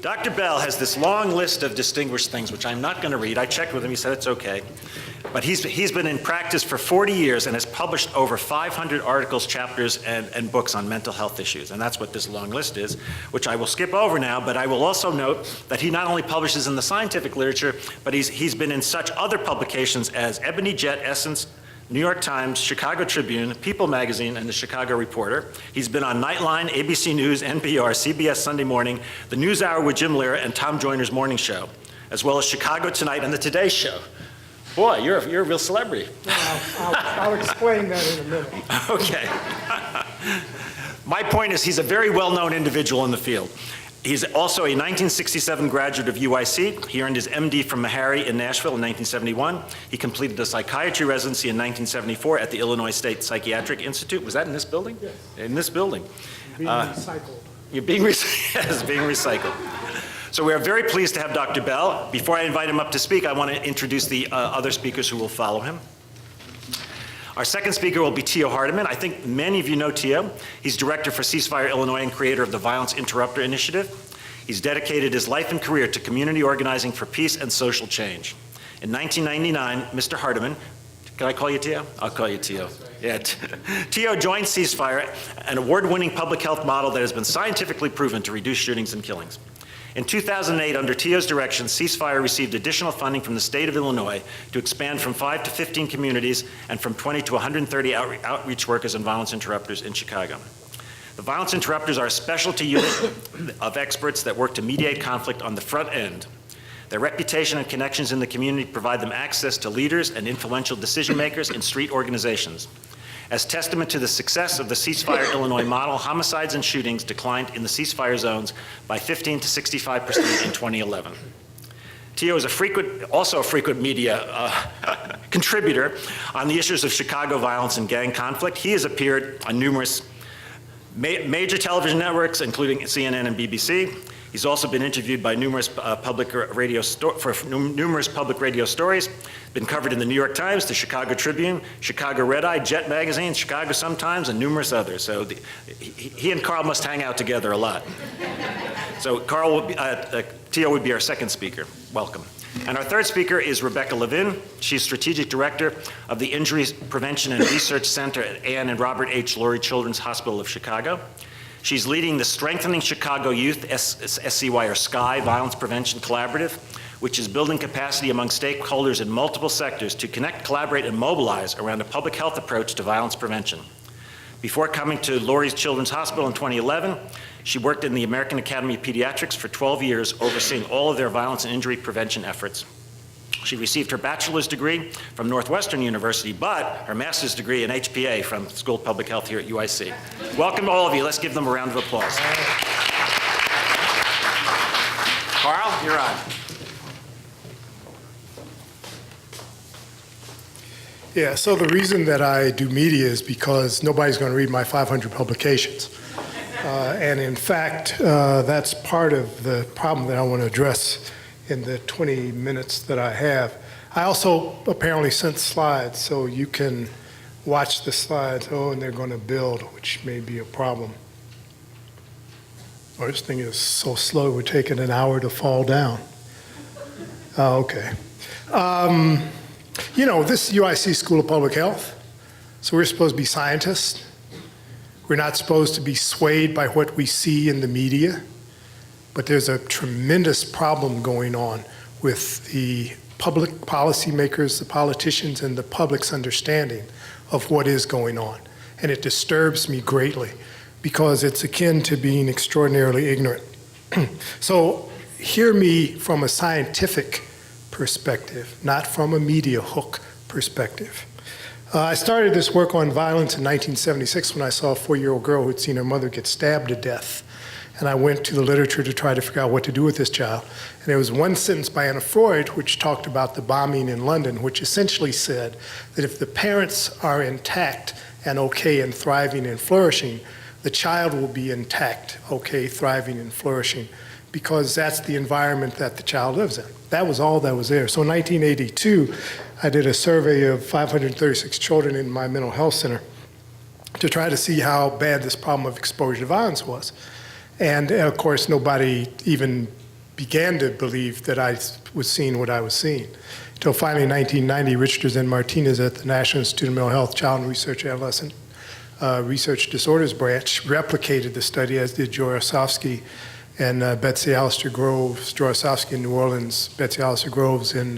Dr. Bell has this long list of distinguished things, which I'm not going to read. I checked with him. He said it's okay. But he's been in practice for 40 years and has published over 500 articles, chapters, and books on mental health issues. And that's what this long list is, which I will skip over now. But I will also note that he not only publishes in the scientific literature, but he's been in such other publications as Ebony Jet, Essence, New York Times, Chicago Tribune, People Magazine, and the Chicago Reporter. He's been on Nightline, ABC News, NPR, CBS Sunday Morning, The News Hour with Jim Lehrer, and Tom Joyner's Morning Show, as well as Chicago Tonight and The Today Show. Boy, you're a real celebrity. I'll explain that in a minute. Okay. My point is he's a very well-known individual in the field. He's also a 1967 graduate of UIC. He earned his MD from Meharry in Nashville in 1971. He completed a psychiatry residency in 1974 at the Illinois State Psychiatric Institute. Was that in this building? Yes. In this building. Being recycled. You're being, yes, being recycled. So we are very pleased to have Dr. Bell. Before I invite him up to speak, I want to introduce the other speakers who will follow him. Our second speaker will be Tio Hardiman. I think many of you know Tio. He's director for Ceasefire Illinois and creator of the Violence Interrupter Initiative. He's dedicated his life and career to community organizing for peace and social change. In 1999, Mr. Hardiman, can I call you Tio? I'll call you Tio. Yeah. Tio joined Ceasefire, an award-winning public health model that has been scientifically proven to reduce shootings and killings. In 2008, under Tio's direction, Ceasefire received additional funding from the state of Illinois to expand from 5 to 15 communities and from 20 to 130 outreach workers and violence interrupters in Chicago. The violence interrupters are a specialty unit of experts that work to mediate conflict on the front end. Their reputation and connections in the community provide them access to leaders and influential decision makers in street organizations. As testament to the success of the Ceasefire Illinois model, homicides and shootings declined in the ceasefire zones by 15 to 65% in 2011. Tio is also a frequent media contributor on the issues of Chicago violence and gang conflict. He has appeared on numerous major television networks, including CNN and BBC. He's also been interviewed by numerous public radio stories, been covered in the New York Times, the Chicago Tribune, Chicago Red Eye, Jet Magazine, Chicago Sun-Times, and numerous others. So he and Carl must hang out together a lot. So Tio would be our second speaker. Welcome. And our third speaker is Rebecca Levin. She's Strategic Director of the Injury Prevention and Research Center at Ann and Robert H. Lurie Children's Hospital of Chicago. She's leading the Strengthening Chicago Youth, SCY or SCY, Violence Prevention Collaborative, which is building capacity among stakeholders in multiple sectors to connect, collaborate, and mobilize around a public health approach to violence prevention. Before coming to Lurie Children's Hospital in 2011, she worked in the American Academy of Pediatrics for 12 years, overseeing all of their violence and injury prevention efforts. She received her bachelor's degree from Northwestern University, but her master's degree in HPA from School of Public Health here at UIC. Welcome to all of you. Let's give them a round of applause. Carl, you're on. Yeah, so the reason that I do media is because nobody's going to read my 500 publications. And in fact, that's part of the problem that I want to address in the 20 minutes that I have. I also apparently sent slides, so you can watch the slides. Oh, and they're going to build, which may be a problem. Oh, this thing is so slow, it would take it an hour to fall down. Oh, okay. You know, this is UIC School of Public Health, so we're supposed to be scientists. We're not supposed to be swayed by what we see in the media. But there's a tremendous problem going on with the public policymakers, the politicians, and the public's understanding of what is going on. And it disturbs me greatly because it's akin to being extraordinarily ignorant. So hear me from a scientific perspective, not from a media hook perspective. I started this work on violence in 1976 when I saw a 4-year-old girl who'd seen her mother get stabbed to death. And I went to the literature to try to figure out what to do with this child. And there was one sentence by Anna Freud which talked about the bombing in London, which essentially said that if the parents are intact and okay and thriving and flourishing, the child will be intact, okay, thriving and flourishing, because that's the environment that the child lives in. That was all that was there. So in 1982, I did a survey of 536 children in my mental health center to try to see how bad this problem of exposure to violence was. And of course, nobody even began to believe that I was seeing what I was seeing. Until finally in 1990, Richardson and Martinez at the National Institute of Mental Health Child and Research Adolescent Research Disorders Branch replicated the study, as did Jorosovsky and Betsy Alistair Groves, Jorosovsky in New Orleans, Betsy Alistair Groves in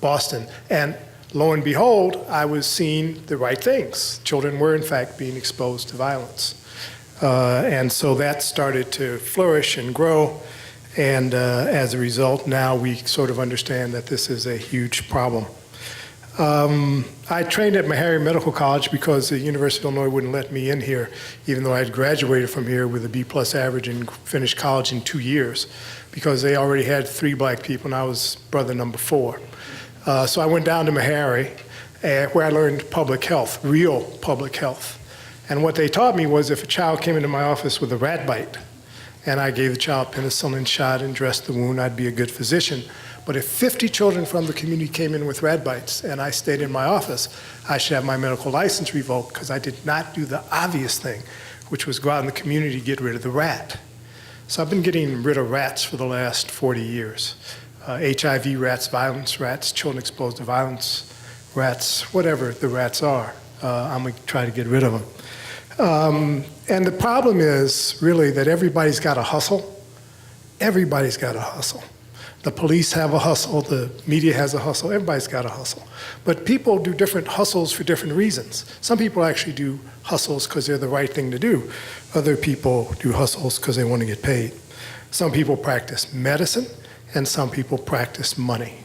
Boston. And lo and behold, I was seeing the right things. Children were, in fact, being exposed to violence. And so that started to flourish and grow. And as a result, now we sort of understand that this is a huge problem. I trained at Meharry Medical College because the University of Illinois wouldn't let me in here, even though I had graduated from here with a B+ average and finished college in 2 years, because they already had 3 black people and I was brother number 4. So I went down to Meharry, where I learned public health, real public health. And what they taught me was if a child came into my office with a rat bite, and I gave the child penicillin shot and dressed the wound, I'd be a good physician. But if 50 children from the community came in with rat bites and I stayed in my office, I should have my medical license revoked because I did not do the obvious thing, which was go out in the community to get rid of the rat. So I've been getting rid of rats for the last 40 years. HIV rats, violence rats, children exposed to violence rats, whatever the rats are, I'm going to try to get rid of them. And the problem is really that everybody's got a hustle. Everybody's got a hustle. The police have a hustle, the media has a hustle, everybody's got a hustle. But people do different hustles for different reasons. Some people actually do hustles because they're the right thing to do. Other people do hustles because they want to get paid. Some people practice medicine, and some people practice money.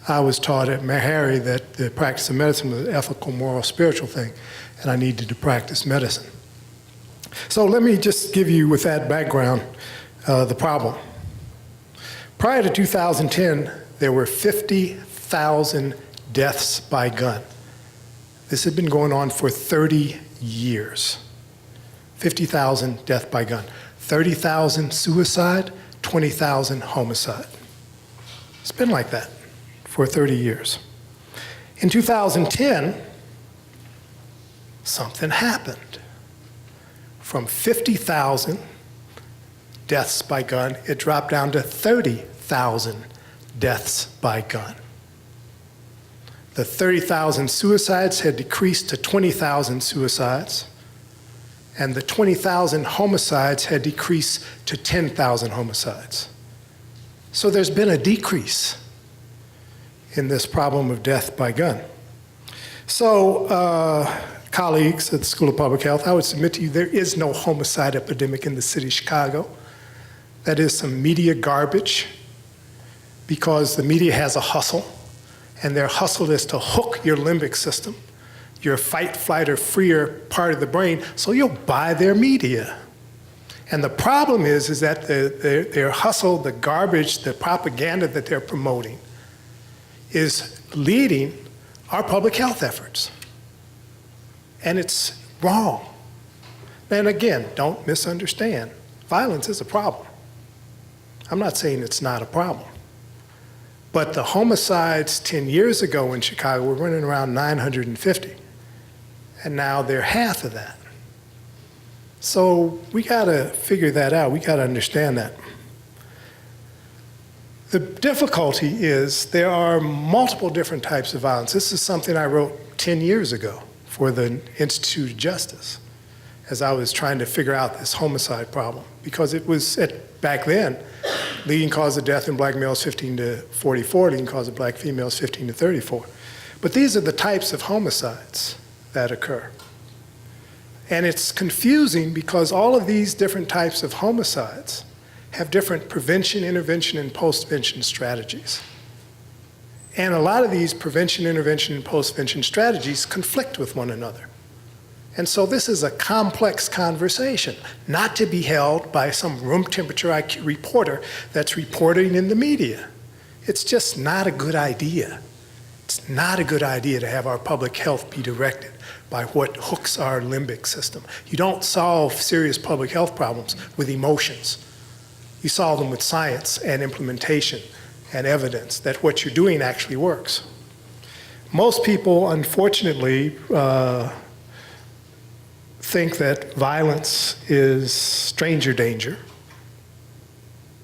I was taught at Meharry that the practice of medicine was an ethical, moral, spiritual thing, and I needed to practice medicine. So let me just give you, with that background, the problem. Prior to 2010, there were 50,000 deaths by gun. This had been going on for 30 years. 50,000 death by gun. 30,000 suicide, 20,000 homicide. It's been like that for 30 years. In 2010, something happened. From 50,000 deaths by gun, it dropped down to 30,000 deaths by gun. The 30,000 suicides had decreased to 20,000 suicides, and the 20,000 homicides had decreased to 10,000 homicides. So there's been a decrease in this problem of death by gun. So, colleagues at the School of Public Health, I would submit to you there is no homicide epidemic in the city of Chicago. That is some media garbage, because the media has a hustle, and their hustle is to hook your limbic system, your fight, flight, or freer part of the brain, so you'll buy their media. And the problem is that their hustle, the garbage, the propaganda that they're promoting is leading our public health efforts. And it's wrong. And again, don't misunderstand. Violence is a problem. I'm not saying it's not a problem. But the homicides 10 years ago in Chicago were running around 950. And now they're half of that. So we gotta figure that out. We gotta understand that. The difficulty is there are multiple different types of violence. This is something I wrote 10 years ago for the Institute of Justice as I was trying to figure out this homicide problem, because it was, back then, leading cause of death in black males 15 to 44, leading cause of black females 15 to 34. But these are the types of homicides that occur. And it's confusing because all of these different types of homicides have different prevention, intervention, and postvention strategies. And a lot of these prevention, intervention, and postvention strategies conflict with one another. And so this is a complex conversation, not to be held by some room temperature IQ reporter that's reporting in the media. It's just not a good idea. It's not a good idea to have our public health be directed by what hooks our limbic system. You don't solve serious public health problems with emotions. You solve them with science and implementation and evidence that what you're doing actually works. Most people, unfortunately, think that violence is stranger danger.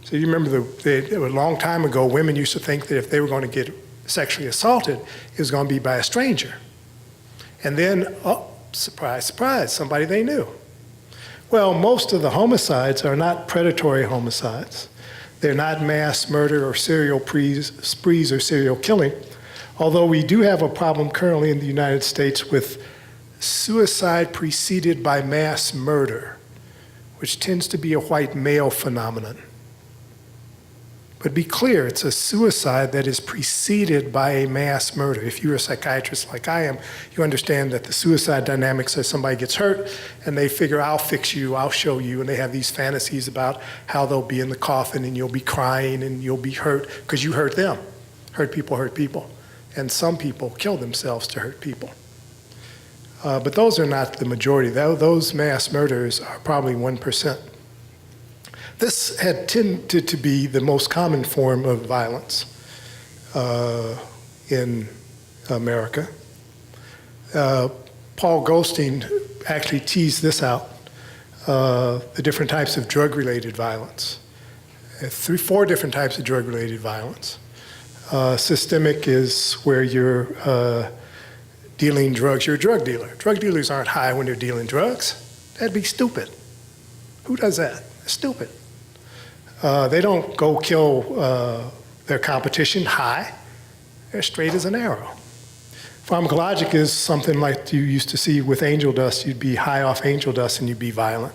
So you remember a long time ago, women used to think that if they were going to get sexually assaulted, it was going to be by a stranger. And then, oh, surprise, surprise, somebody they knew. Well, most of the homicides are not predatory homicides. They're not mass murder or serial sprees or serial killing, although we do have a problem currently in the United States with suicide preceded by mass murder, which tends to be a white male phenomenon. But be clear, it's a suicide that is preceded by a mass murder. If you're a psychiatrist like I am, you understand that the suicide dynamics is somebody gets hurt and they figure, I'll fix you, I'll show you, and they have these fantasies about how they'll be in the coffin and you'll be crying and you'll be hurt because you hurt them. Hurt people hurt people. And some people kill themselves to hurt people. But those are not the majority. Those mass murders are probably 1%. This had tended to be the most common form of violence in America. Paul Goldstein actually teased this out, the different types of drug-related violence. 4 different types of drug-related violence. Systemic is where you're dealing drugs. You're a drug dealer. Drug dealers aren't high when they're dealing drugs. That'd be stupid. Who does that? It's stupid. They don't go kill their competition high. They're straight as an arrow. Pharmacologic is something like you used to see with angel dust. You'd be high off angel dust and you'd be violent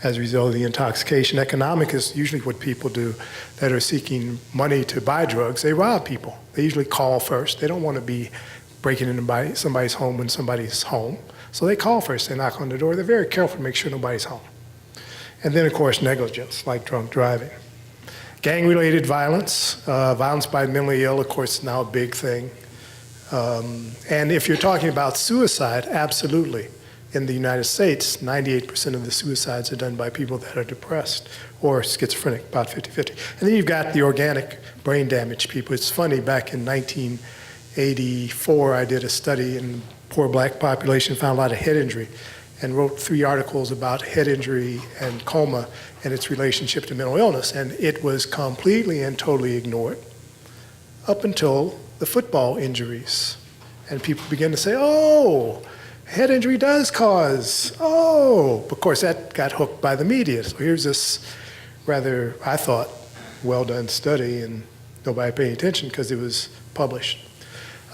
as a result of the intoxication. Economic is usually what people do that are seeking money to buy drugs. They rob people. They usually call first. They don't want to be breaking into somebody's home when somebody's home. So they call first. They knock on the door. They're very careful to make sure nobody's home. And then, of course, negligence, like drunk driving. Gang-related violence, violence by mentally ill, of course, is now a big thing. And if you're talking about suicide, absolutely. In the United States, 98% of the suicides are done by people that are depressed or schizophrenic, about 50-50. And then you've got the organic brain damage people. It's funny, back in 1984, I did a study in the poor black population, found a lot of head injury, and wrote 3 articles about head injury and coma and its relationship to mental illness. And it was completely and totally ignored up until the football injuries. And people began to say, oh, head injury does cause, oh. Of course, that got hooked by the media. So here's this rather, I thought, well-done study, and nobody paying attention because it was published.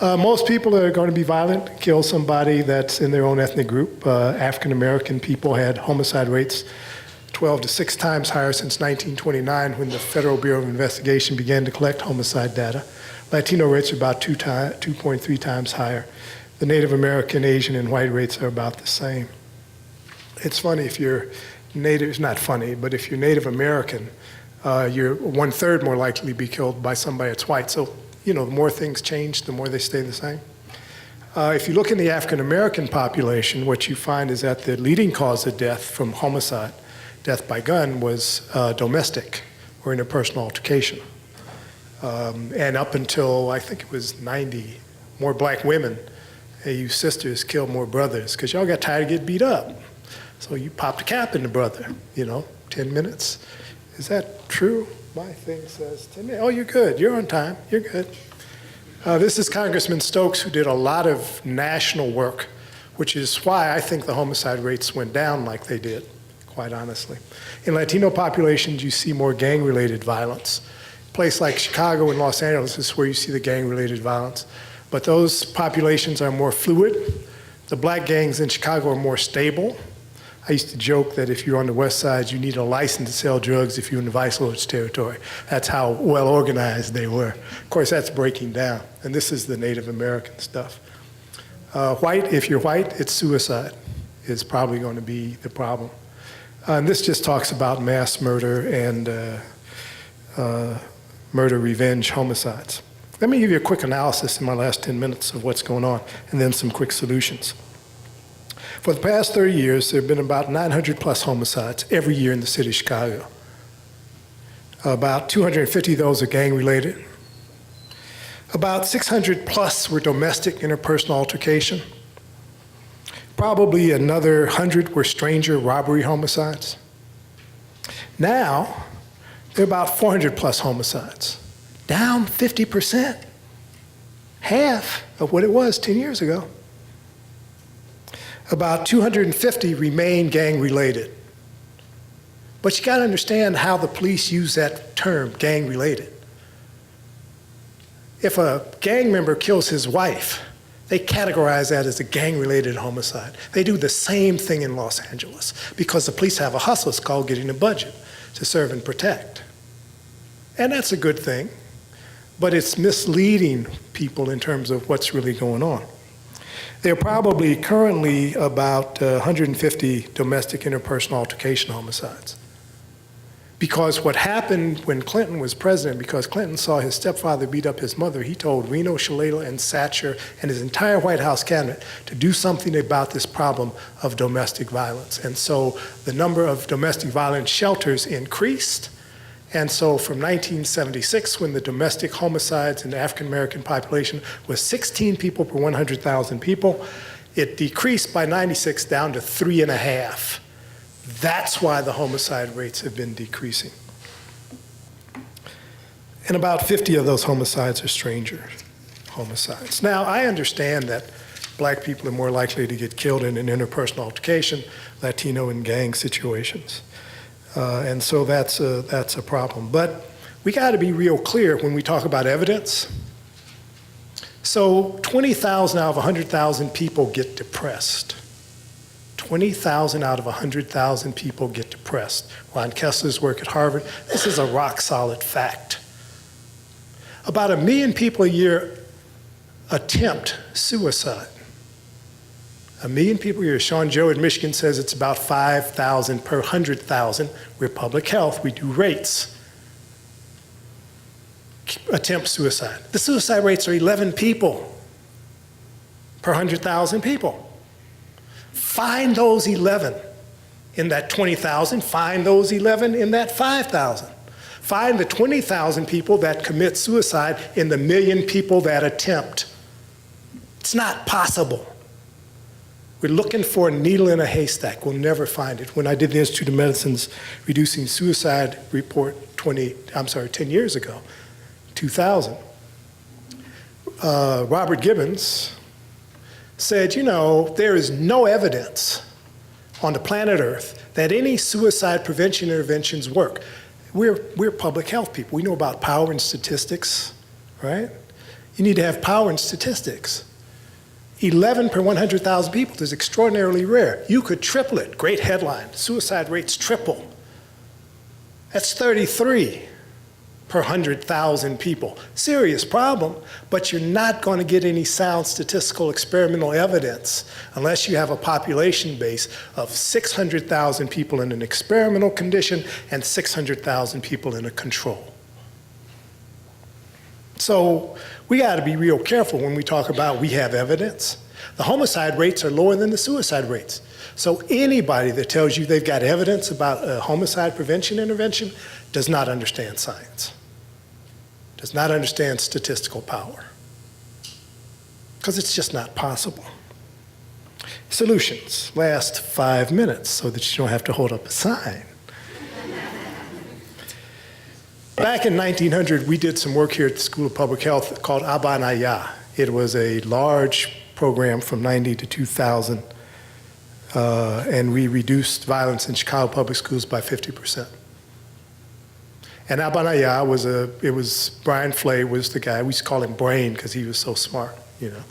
Most people that are going to be violent kill somebody that's in their own ethnic group. African-American people had homicide rates 12 to 6 times higher since 1929 when the Federal Bureau of Investigation began to collect homicide data. Latino rates are about 2.3 times higher. The Native American, Asian, and white rates are about the same. It's funny if you're Native, it's not funny, but if you're Native American, you're 1/3 more likely to be killed by somebody that's white. So, you know, the more things change, the more they stay the same. If you look in the African American population, what you find is that the leading cause of death from homicide, death by gun, was domestic or interpersonal altercation. And up until, I think it was 90, more black women, hey, you sisters killed more brothers because y'all got tired of getting beat up. So you popped a cap in the brother, 10 minutes. Is that true? My thing says 10 minutes. Oh, you're good. You're on time. You're good. This is Congressman Stokes, who did a lot of national work, which is why I think the homicide rates went down like they did, quite honestly. In Latino populations, you see more gang-related violence. A place like Chicago and Los Angeles is where you see the gang-related violence. But those populations are more fluid. The black gangs in Chicago are more stable. I used to joke that if you're on the west side, you need a license to sell drugs if you're in the vice lord's territory. That's how well organized they were. Of course, that's breaking down. And this is the Native American stuff. White, if you're white, it's suicide is probably going to be the problem. And this just talks about mass murder and murder, revenge, homicides. Let me give you a quick analysis in my last 10 minutes of what's going on, and then some quick solutions. For the past 30 years, there have been about 900 plus homicides every year in the city of Chicago. About 250 of those are gang-related. About 600 plus were domestic interpersonal altercation. Probably another 100 were stranger robbery homicides. Now, There are about 400 plus homicides, down 50%, half of what it was 10 years ago. About 250 remain gang-related. But you got to understand how the police use that term, gang-related. If a gang member kills his wife, they categorize that as a gang-related homicide. They do the same thing in Los Angeles because the police have a hustle. It's called getting a budget to serve and protect. And that's a good thing, but it's misleading people in terms of what's really going on. There are probably currently about 150 domestic interpersonal altercation homicides. Because what happened when Clinton was president, because Clinton saw his stepfather beat up his mother, he told Reno, Shalala, and Satcher and his entire White House cabinet to do something about this problem of domestic violence. And so the number of domestic violence shelters increased. And so from 1976, when the domestic homicides in the African American population was 16 people per 100,000 people, it decreased by 96 down to 3.5. That's why the homicide rates have been decreasing. And about 50 of those homicides are stranger homicides. Now, I understand that black people are more likely to get killed in an interpersonal altercation, Latino and gang situations. And so that's a problem. But we got to be real clear when we talk about evidence. So 20,000 out of 100,000 people get depressed. 20,000 out of 100,000 people get depressed. Ron Kessler's work at Harvard, this is a rock-solid fact. About 1 million people a year attempt suicide. 1 million people a year. Sean Joe at Michigan says it's about 5,000 per 100,000. We're public health, we do rates. Attempt suicide. The suicide rates are 11 people per 100,000 people. Find those 11 in that 20,000, find those 11 in that 5,000. Find the 20,000 people that commit suicide in the 1 million people that attempt. It's not possible. We're looking for a needle in a haystack. We'll never find it. When I did the Institute of Medicine's Reducing Suicide report 10 years ago, 2000, Robert Gibbons said, you know, there is no evidence on the planet Earth that any suicide prevention interventions work. We're public health people. We know about power and statistics, right? You need to have power and statistics. 11 per 100,000 people is extraordinarily rare. You could triple it. Great headline. Suicide rates triple. That's 33 per 100,000 people. Serious problem, but you're not going to get any sound statistical experimental evidence unless you have a population base of 600,000 people in an experimental condition and 600,000 people in a control. So we got to be real careful when we talk about we have evidence. The homicide rates are lower than the suicide rates. So anybody that tells you they've got evidence about a homicide prevention intervention does not understand science, does not understand statistical power, because it's just not possible. Solutions. Last 5 minutes so that you don't have to hold up a sign. Back in 1900, we did some work here at the School of Public Health called Abanaya. It was a large program from 90 to 2000, and we reduced violence in Chicago public schools by 50%. And Abanaya was Brian Flay was the guy. We used to call him Brain because he was so smart, you know.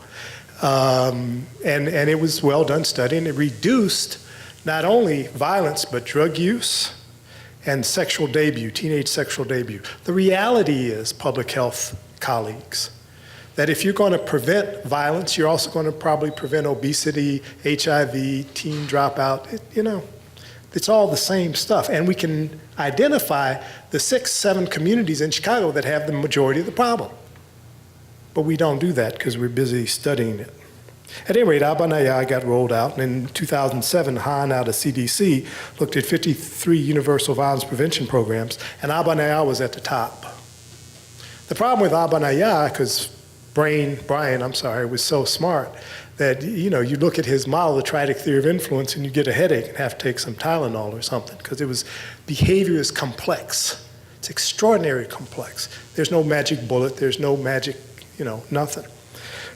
And it was well done study, and it reduced not only violence but drug use and sexual debut, teenage sexual debut. The reality is, public health colleagues, that if you're going to prevent violence, you're also going to probably prevent obesity, HIV, teen dropout. It's all the same stuff. And we can identify the 6, 7 communities in Chicago that have the majority of the problem. But we don't do that because we're busy studying it. At any rate, Abanaya got rolled out, and in 2007, Han out of CDC looked at 53 universal violence prevention programs, and Abanaya was at the top. The problem with Abanaya, because Brian was so smart, that you look at his model, the triadic theory of influence, and you get a headache and have to take some Tylenol or something, because behavior is complex. It's extraordinarily complex. There's no magic bullet. There's no magic, nothing.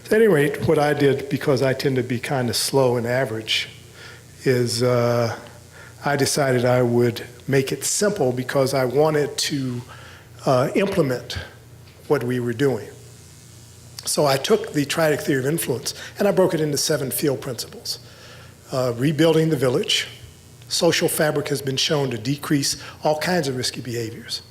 At any rate, what I did, because I tend to be kind of slow and average, is I decided I would make it simple because I wanted to implement what we were doing. So I took the triadic theory of influence and I broke it into 7 field principles. Rebuilding the village. Social fabric has been shown to decrease all kinds of risky behaviors.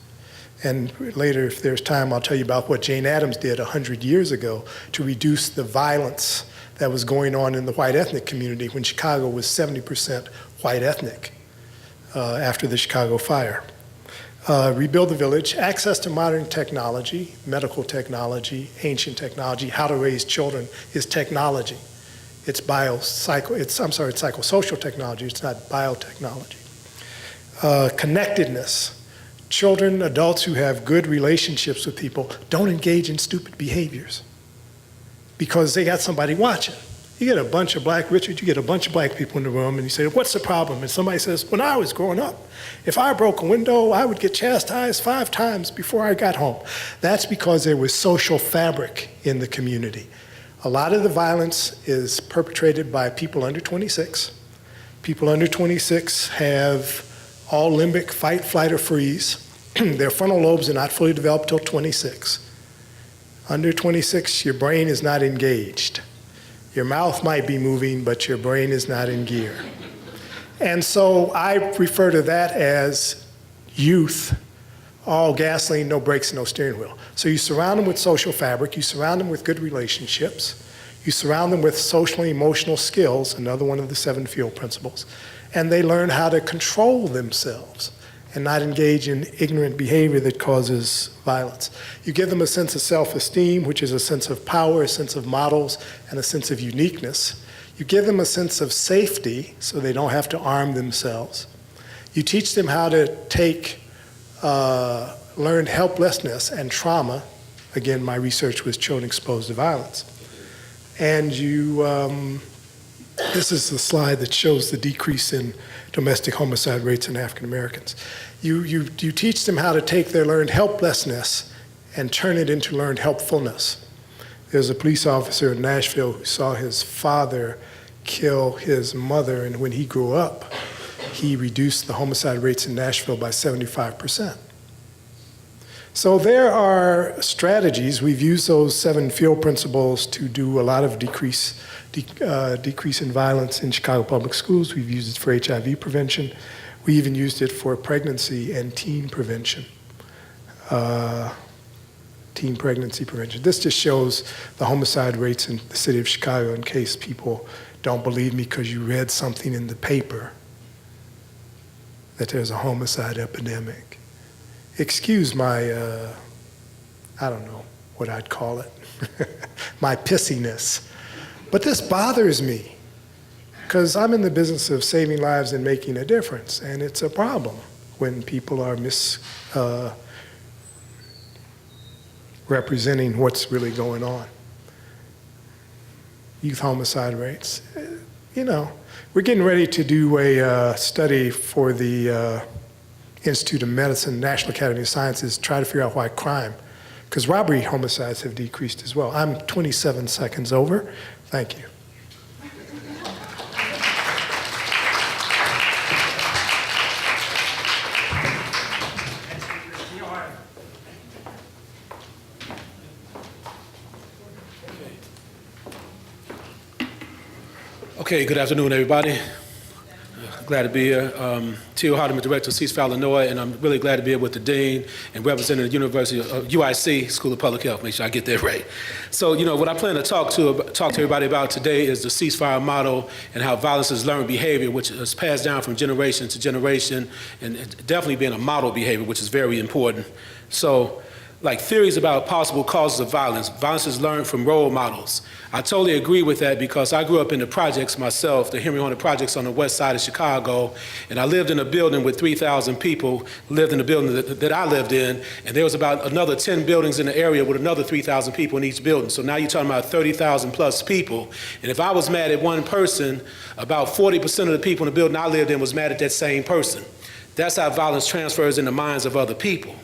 And later, if there's time, I'll tell you about what Jane Addams did 100 years ago to reduce the violence that was going on in the white ethnic community when Chicago was 70% white ethnic after the Chicago fire. Rebuild the village, access to modern technology, medical technology, ancient technology, how to raise children is technology. It's psychosocial technology, it's not biotechnology. Connectedness. Children, adults who have good relationships with people don't engage in stupid behaviors because they got somebody watching. You get a bunch of black people in the room and you say, what's the problem? And somebody says, when I was growing up, if I broke a window, I would get chastised 5 times before I got home. That's because there was social fabric in the community. A lot of the violence is perpetrated by people under 26. People under 26 have all limbic fight, flight, or freeze. Their frontal lobes are not fully developed till 26. Under 26, your brain is not engaged. Your mouth might be moving, but your brain is not in gear. And so I refer to that as youth, all gasoline, no brakes, no steering wheel. So you surround them with social fabric, you surround them with good relationships, you surround them with social and emotional skills, another one of the 7 field principles, and they learn how to control themselves and not engage in ignorant behavior that causes violence. You give them a sense of self-esteem, which is a sense of power, a sense of models, and a sense of uniqueness. You give them a sense of safety so they don't have to arm themselves. You teach them how to take learned helplessness and trauma. Again, my research was children exposed to violence. And this is the slide that shows the decrease in domestic homicide rates in African Americans. You teach them how to take their learned helplessness and turn it into learned helpfulness. There's a police officer in Nashville who saw his father kill his mother, and when he grew up, he reduced the homicide rates in Nashville by 75%. So there are strategies. We've used those 7 field principles to do a lot of decrease in violence in Chicago public schools. We've used it for HIV prevention. We even used it for pregnancy and teen prevention, teen pregnancy prevention. This just shows the homicide rates in the city of Chicago in case people don't believe me because you read something in the paper that there's a homicide epidemic. Excuse my, I don't know what I'd call it, my pissiness. But this bothers me because I'm in the business of saving lives and making a difference, and it's a problem when people are misrepresenting what's really going on. Youth homicide rates. We're getting ready to do a study for the Institute of Medicine, National Academy of Sciences, try to figure out why crime, because robbery homicides have decreased as well. I'm 27 seconds over. Thank you. Okay, good afternoon, everybody. Glad to be here. Tio Hardiman, Director of Ceasefire, Illinois, and I'm really glad to be here with the Dean and representing the University of UIC, School of Public Health. Make sure I get that right. So, what I plan to talk to everybody about today is the ceasefire model and how violence is learned behavior, which is passed down from generation to generation, and definitely being a model behavior, which is very important. So, like theories about possible causes of violence. Violence is learned from role models. I totally agree with that because I grew up in the projects myself, the Henry Horner projects on the west side of Chicago, and I lived in a building with 3,000 people, lived in the building that I lived in, and there was about another 10 buildings in the area with another 3,000 people in each building. So now you're talking about 30,000 plus people, and if I was mad at one person, about 40% of the people in the building I lived in was mad at that same person. That's how violence transfers in the minds of other people.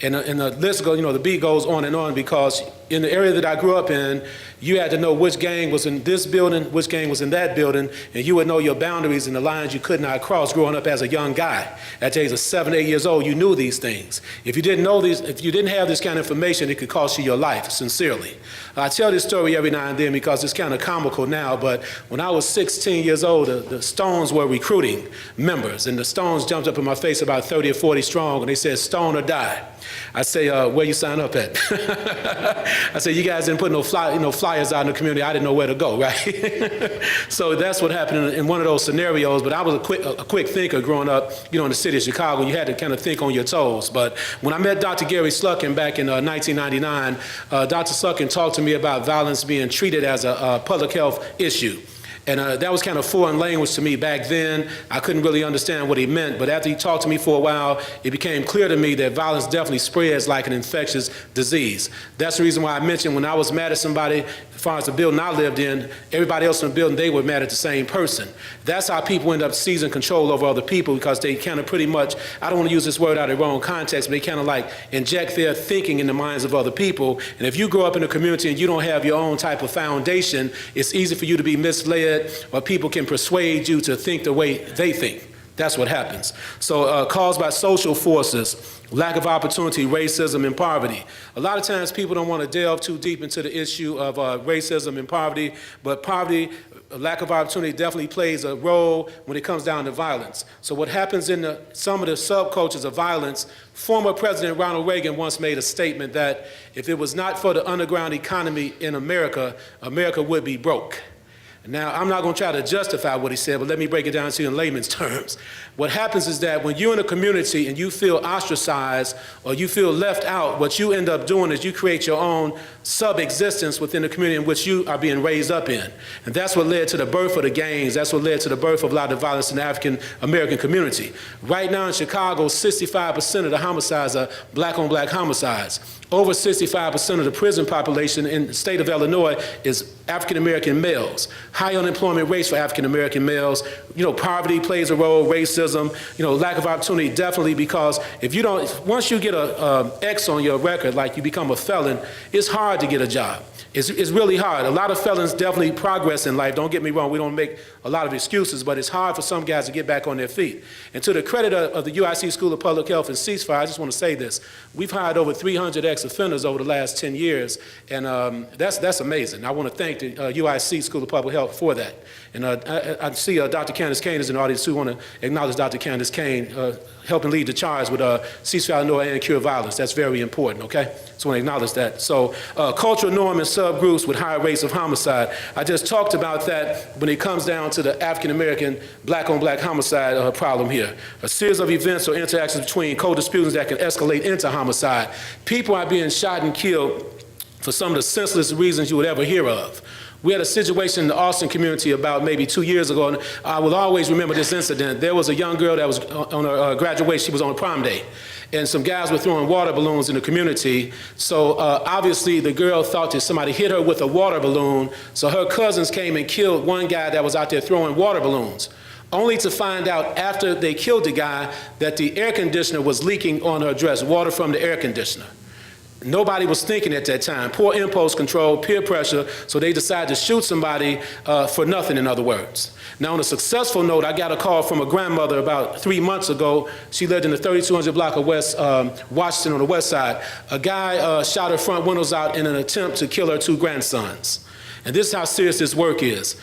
And the list goes, the beat goes on and on, because in the area that I grew up in, you had to know which gang was in this building, which gang was in that building, and you would know your boundaries and the lines you could not cross growing up as a young guy. At the age of 7, 8 years old, you knew these things. If you didn't know these, if you didn't have this kind of information, it could cost you your life, sincerely. I tell this story every now and then because it's kind of comical now, but when I was 16 years old, the Stones were recruiting members, and the Stones jumped up in my face about 30 or 40 strong, and they said, "Stone or die." I say, "Where you sign up at?" I said, "You guys didn't put no flyers out in the community. I didn't know where to go," right? So that's what happened in one of those scenarios. But I was a quick thinker growing up, in the city of Chicago. You had to kind of think on your toes. But when I met Dr. Gary Slutkin back in 1999, Dr. Slutkin talked to me about violence being treated as a public health issue. And that was kind of foreign language to me back then. I couldn't really understand what he meant, but after he talked to me for a while, it became clear to me that violence definitely spreads like an infectious disease. That's the reason why I mentioned when I was mad at somebody, as far as the building I lived in, everybody else in the building, they were mad at the same person. That's how people end up seizing control over other people, because they kind of pretty much, I don't want to use this word out of the wrong context, but they kind of like inject their thinking in the minds of other people. And if you grow up in a community and you don't have your own type of foundation, it's easy for you to be misled, or people can persuade you to think the way they think. That's what happens. So caused by social forces, lack of opportunity, racism, and poverty. A lot of times people don't want to delve too deep into the issue of racism and poverty, but poverty, lack of opportunity definitely plays a role when it comes down to violence. So what happens in some of the subcultures of violence, former President Ronald Reagan once made a statement that if it was not for the underground economy in America, America would be broke. Now, I'm not going to try to justify what he said, but let me break it down to you in layman's terms. What happens is that when you're in a community and you feel ostracized or you feel left out, what you end up doing is you create your own sub-existence within the community in which you are being raised up in. And that's what led to the birth of the gangs. That's what led to the birth of a lot of violence in the African-American community. Right now in Chicago, 65% of the homicides are black-on-black homicides. Over 65% of the prison population in the state of Illinois is African-American males. High unemployment rates for African-American males. Poverty plays a role, racism, lack of opportunity, definitely, because if you don't, once you get a X on your record, like you become a felon, it's hard to get a job. It's really hard. A lot of felons definitely progress in life. Don't get me wrong, we don't make a lot of excuses, but it's hard for some guys to get back on their feet. And to the credit of the UIC School of Public Health and Ceasefire, I just want to say this. We've hired over 300 ex-offenders over the last 10 years, and that's amazing. I want to thank the UIC School of Public Health for that. And I see Dr. Candace Kane is in the audience too. I want to acknowledge Dr. Candace Kane helping lead the charge with Ceasefire, Illinois, and Cure Violence. That's very important, okay? So I want to acknowledge that. So cultural norm and subgroups with higher rates of homicide. I just talked about that when it comes down to the African-American black-on-black homicide problem here. A series of events or interactions between co-disputants that can escalate into homicide. People are being shot and killed for some of the senseless reasons you would ever hear of. We had a situation in the Austin community about maybe 2 years ago, and I will always remember this incident. There was a young girl that was on her graduation, she was on prom day, and some guys were throwing water balloons in the community. So obviously the girl thought that somebody hit her with a water balloon, so her cousins came and killed one guy that was out there throwing water balloons, only to find out after they killed the guy that the air conditioner was leaking on her dress, water from the air conditioner. Nobody was thinking at that time. Poor impulse control, peer pressure, so they decided to shoot somebody for nothing, in other words. Now, on a successful note, I got a call from a grandmother about 3 months ago. She lived in the 3200 block of West Washington on the west side. A guy shot her front windows out in an attempt to kill her 2 grandsons. And this is how serious this work is.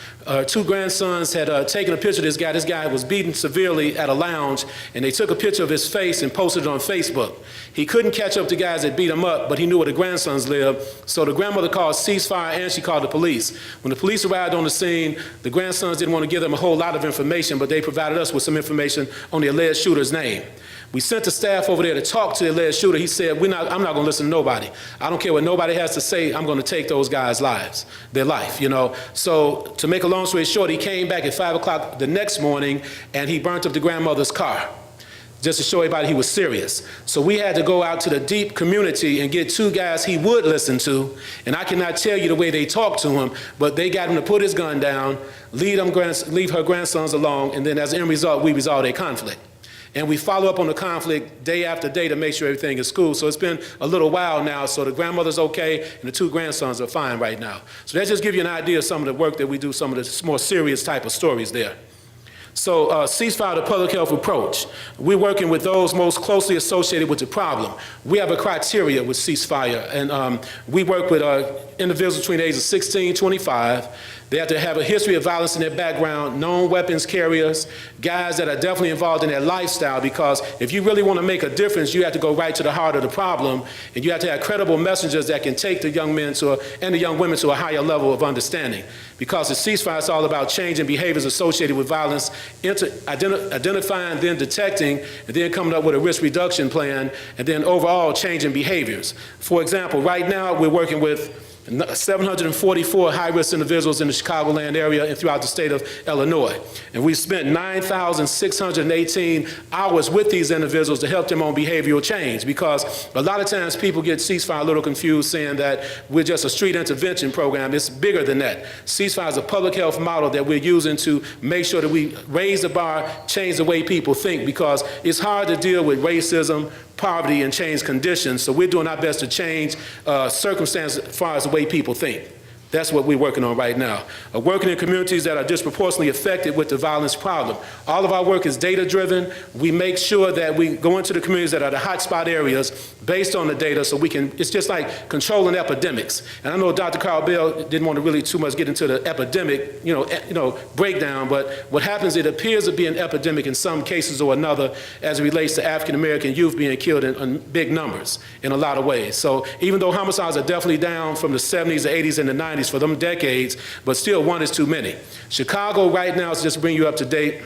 2 grandsons had taken a picture of this guy. This guy was beaten severely at a lounge, and they took a picture of his face and posted it on Facebook. He couldn't catch up to guys that beat him up, but he knew where the grandsons lived. So the grandmother called Ceasefire, and she called the police. When the police arrived on the scene, the grandsons didn't want to give them a whole lot of information, but they provided us with some information on the alleged shooter's name. We sent the staff over there to talk to the alleged shooter. He said, I'm not going to listen to nobody. I don't care what nobody has to say. I'm going to take those guys' lives, their life, So to make a long story short, he came back at 5 o'clock the next morning, and he burnt up the grandmother's car, just to show everybody he was serious. So we had to go out to the deep community and get 2 guys he would listen to, and I cannot tell you the way they talked to him, but they got him to put his gun down, leave her grandsons alone, and then as an end result, we resolved a conflict. And we follow up on the conflict day after day to make sure everything is cool. So it's been a little while now, so the grandmother's okay, and the 2 grandsons are fine right now. So that just gives you an idea of some of the work that we do, some of the more serious type of stories there. So ceasefire, the public health approach. We're working with those most closely associated with the problem. We have a criteria with ceasefire, and we work with individuals between the ages of 16 and 25. They have to have a history of violence in their background, known weapons carriers, guys that are definitely involved in their lifestyle, because if you really want to make a difference, you have to go right to the heart of the problem, and you have to have credible messengers that can take the young men and the young women to a higher level of understanding. Because the ceasefire is all about changing behaviors associated with violence, identifying, then detecting, and then coming up with a risk reduction plan, and then overall changing behaviors. For example, right now we're working with 744 high-risk individuals in the Chicagoland area and throughout the state of Illinois. And we spent 9,618 hours with these individuals to help them on behavioral change, because a lot of times people get ceasefire a little confused, saying that we're just a street intervention program. It's bigger than that. Ceasefire is a public health model that we're using to make sure that we raise the bar, change the way people think, because it's hard to deal with racism, poverty, and change conditions. So we're doing our best to change circumstances as far as the way people think. That's what we're working on right now. Working in communities that are disproportionately affected with the violence problem. All of our work is data-driven. We make sure that we go into the communities that are the hotspot areas based on the data, so we can, it's just like controlling epidemics. And I know Dr. Carl Bell didn't want to really too much get into the epidemic, breakdown, but what happens, it appears to be an epidemic in some cases or another as it relates to African-American youth being killed in big numbers in a lot of ways. So even though homicides are definitely down from the 70s, the 80s, and the 90s, for them decades, but still one is too many. Chicago right now, just to bring you up to date,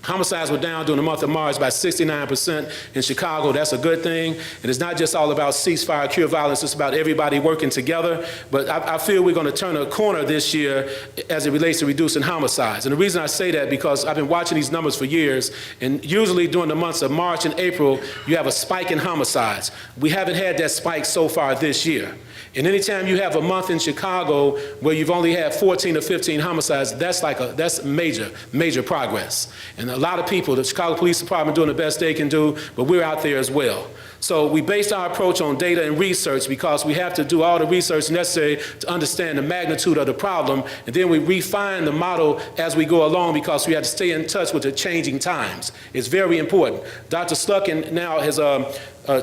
homicides were down during the month of March by 69% in Chicago. That's a good thing. And it's not just all about ceasefire, cure violence. It's about everybody working together. But I feel we're going to turn a corner this year as it relates to reducing homicides. And the reason I say that, because I've been watching these numbers for years, and usually during the months of March and April, you have a spike in homicides. We haven't had that spike so far this year. And anytime you have a month in Chicago where you've only had 14 or 15 homicides, that's major progress. And a lot of people, the Chicago Police Department doing the best they can do, but we're out there as well. So we based our approach on data and research, because we have to do all the research necessary to understand the magnitude of the problem, and then we refine the model as we go along, because we have to stay in touch with the changing times. It's very important. Dr. Sluckin now has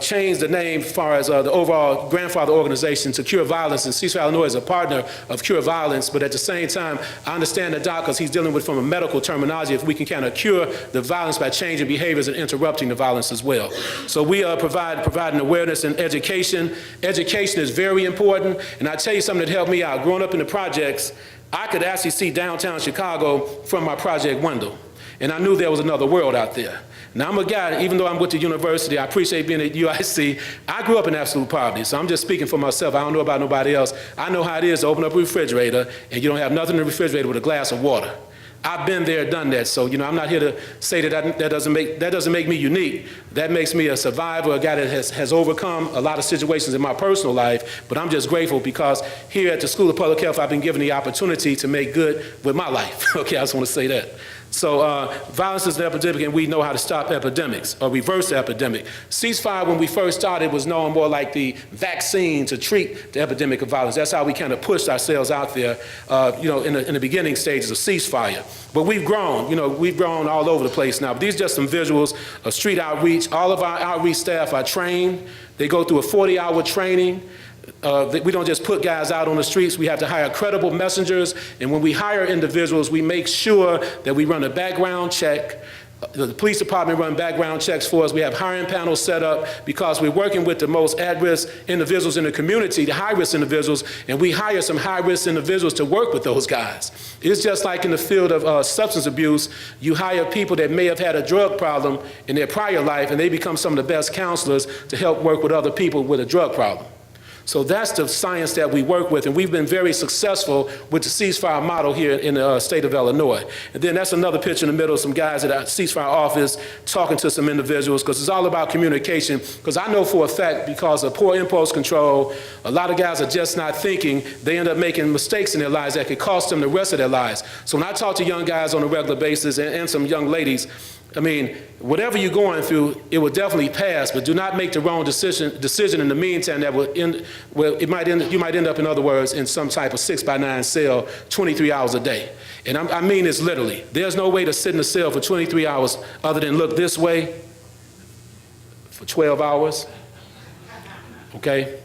changed the name as far as the overall grandfather organization to Cure Violence, and Ceasefire Illinois is a partner of Cure Violence, but at the same time, I understand the doc, because he's dealing with from a medical terminology, if we can kind of cure the violence by changing behaviors and interrupting the violence as well. So we providing awareness and education. Education is very important, and I tell you something that helped me out. Growing up in the projects, I could actually see downtown Chicago from my project window, and I knew there was another world out there. Now, I'm a guy, even though I'm with the university, I appreciate being at UIC. I grew up in absolute poverty, so I'm just speaking for myself. I don't know about nobody else. I know how it is to open up a refrigerator and you don't have nothing in the refrigerator but a glass of water. I've been there, done that, so I'm not here to say that doesn't make me unique. That makes me a survivor, a guy that has overcome a lot of situations in my personal life, but I'm just grateful because here at the School of Public Health, I've been given the opportunity to make good with my life. Okay, I just want to say that. So violence is an epidemic, and we know how to stop epidemics or reverse the epidemic. Ceasefire, when we first started, was known more like the vaccine to treat the epidemic of violence. That's how we kind of pushed ourselves out there, in the beginning stages of ceasefire. But we've grown, we've grown all over the place now. But these are just some visuals of street outreach. All of our outreach staff are trained. They go through a 40-hour training. We don't just put guys out on the streets. We have to hire credible messengers. And when we hire individuals, we make sure that we run a background check. The police department run background checks for us. We have hiring panels set up because we're working with the most at-risk individuals in the community, the high-risk individuals, and we hire some high-risk individuals to work with those guys. It's just like in the field of substance abuse. You hire people that may have had a drug problem in their prior life, and they become some of the best counselors to help work with other people with a drug problem. So that's the science that we work with, and we've been very successful with the ceasefire model here in the state of Illinois. And then that's another picture in the middle of some guys at our ceasefire office talking to some individuals, because it's all about communication. Because I know for a fact, because of poor impulse control, a lot of guys are just not thinking. They end up making mistakes in their lives that could cost them the rest of their lives. So when I talk to young guys on a regular basis and some young ladies, I mean, whatever you're going through, it will definitely pass, but do not make the wrong decision in the meantime that will end, well, you might end up, in other words, in some type of 6x9 cell 23 hours a day. And I mean this literally. There's no way to sit in a cell for 23 hours other than look this way for 12 hours, okay?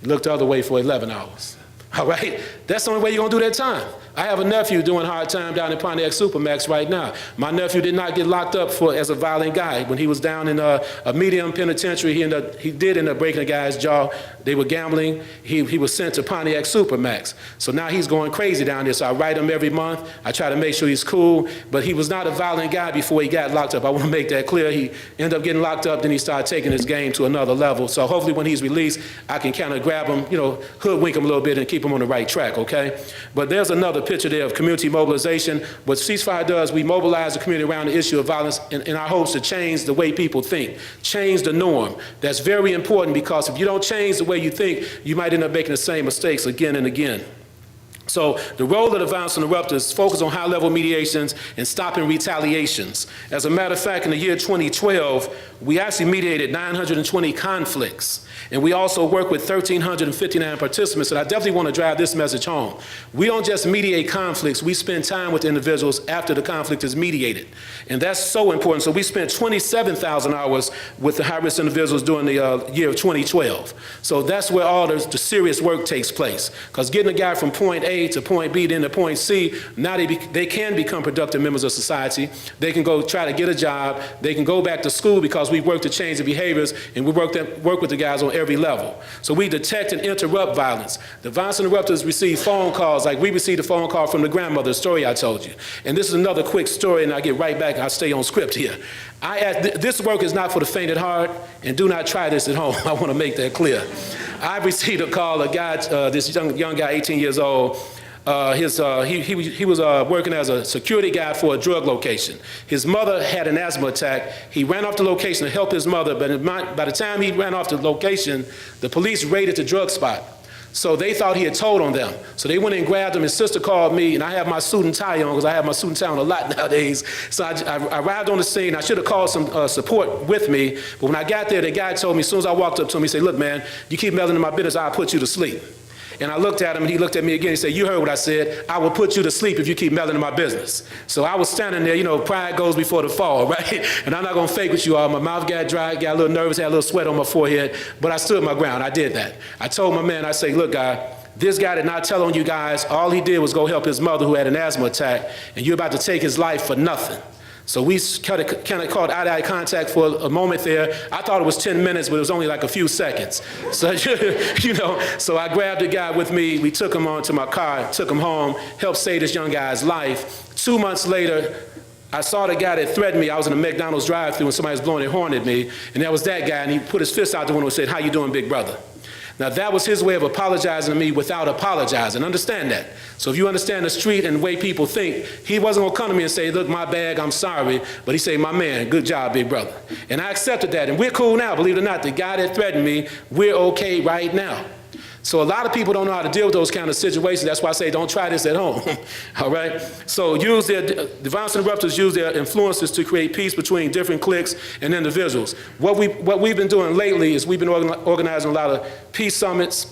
Look the other way for 11 hours, all right? That's the only way you're gonna do that time. I have a nephew doing hard time down in Pontiac Supermax right now. My nephew did not get locked up as a violent guy. When he was down in a medium penitentiary, he did end up breaking a guy's jaw. They were gambling. He was sent to Pontiac Supermax. So now he's going crazy down there. So I write him every month. I try to make sure he's cool. But he was not a violent guy before he got locked up. I want to make that clear. He ended up getting locked up, then he started taking his game to another level. So hopefully when he's released, I can kind of grab him, hoodwink him a little bit and keep him on the right track, okay? But there's another picture there of community mobilization. What ceasefire does, we mobilize the community around the issue of violence in our hopes to change the way people think, change the norm. That's very important, because if you don't change the way you think, you might end up making the same mistakes again and again. So the role of the violence interrupters focus on high-level mediations and stopping retaliations. As a matter of fact, in the year 2012, we actually mediated 920 conflicts. And we also work with 1,359 participants, and I definitely want to drive this message home. We don't just mediate conflicts, we spend time with individuals after the conflict is mediated. And that's so important. So we spent 27,000 hours with the high-risk individuals during the year of 2012. So that's where all the serious work takes place. Because getting a guy from point A to point B, then to point C, now they can become productive members of society. They can go try to get a job. They can go back to school, because we work to change the behaviors, and we work with the guys on every level. So we detect and interrupt violence. The violence interrupters receive phone calls, like we received a phone call from the grandmother, the story I told you. And this is another quick story, and I get right back, I stay on script here. This work is not for the faint at heart, and do not try this at home. I want to make that clear. I received a call, a guy, this young guy, 18 years old, he was working as a security guy for a drug location. His mother had an asthma attack. He ran off the location to help his mother, but by the time he ran off the location, the police raided the drug spot. So they thought he had told on them. So they went and grabbed him. His sister called me, and I have my suit and tie on, because I have my suit and tie on a lot nowadays. So I arrived on the scene. I should have called some support with me, but when I got there, the guy told me, as soon as I walked up to him, he said, "Look, man, you keep meddling in my business, I'll put you to sleep." And I looked at him, and he looked at me again. He said, "You heard what I said. I will put you to sleep if you keep meddling in my business." So I was standing there, pride goes before the fall, right? And I'm not gonna fake with you all. My mouth got dry, got a little nervous, had a little sweat on my forehead, but I stood my ground. I did that. I told my man, I say, "Look, guy, this guy did not tell on you guys. All he did was go help his mother who had an asthma attack, and you're about to take his life for nothing." So we kind of caught eye-to-eye contact for a moment there. I thought it was 10 minutes, but it was only like a few seconds. So, so I grabbed the guy with me. We took him onto my car, took him home, helped save this young guy's life. 2 months later, I saw the guy that threatened me. I was in a McDonald's drive-thru, and somebody was blowing their horn at me, and that was that guy, and he put his fist out the window and said, "How you doing, big brother?" Now that was his way of apologizing to me without apologizing. Understand that. So if you understand the street and the way people think, he wasn't gonna come to me and say, "Look, my bag, I'm sorry," but he said, "My man, good job, big brother." And I accepted that, and we're cool now, believe it or not. The guy that threatened me, we're okay right now. So a lot of people don't know how to deal with those kind of situations. That's why I say don't try this at home, all right? So the violence interrupters use their influences to create peace between different cliques and individuals. What we've been doing lately is we've been organizing a lot of peace summits,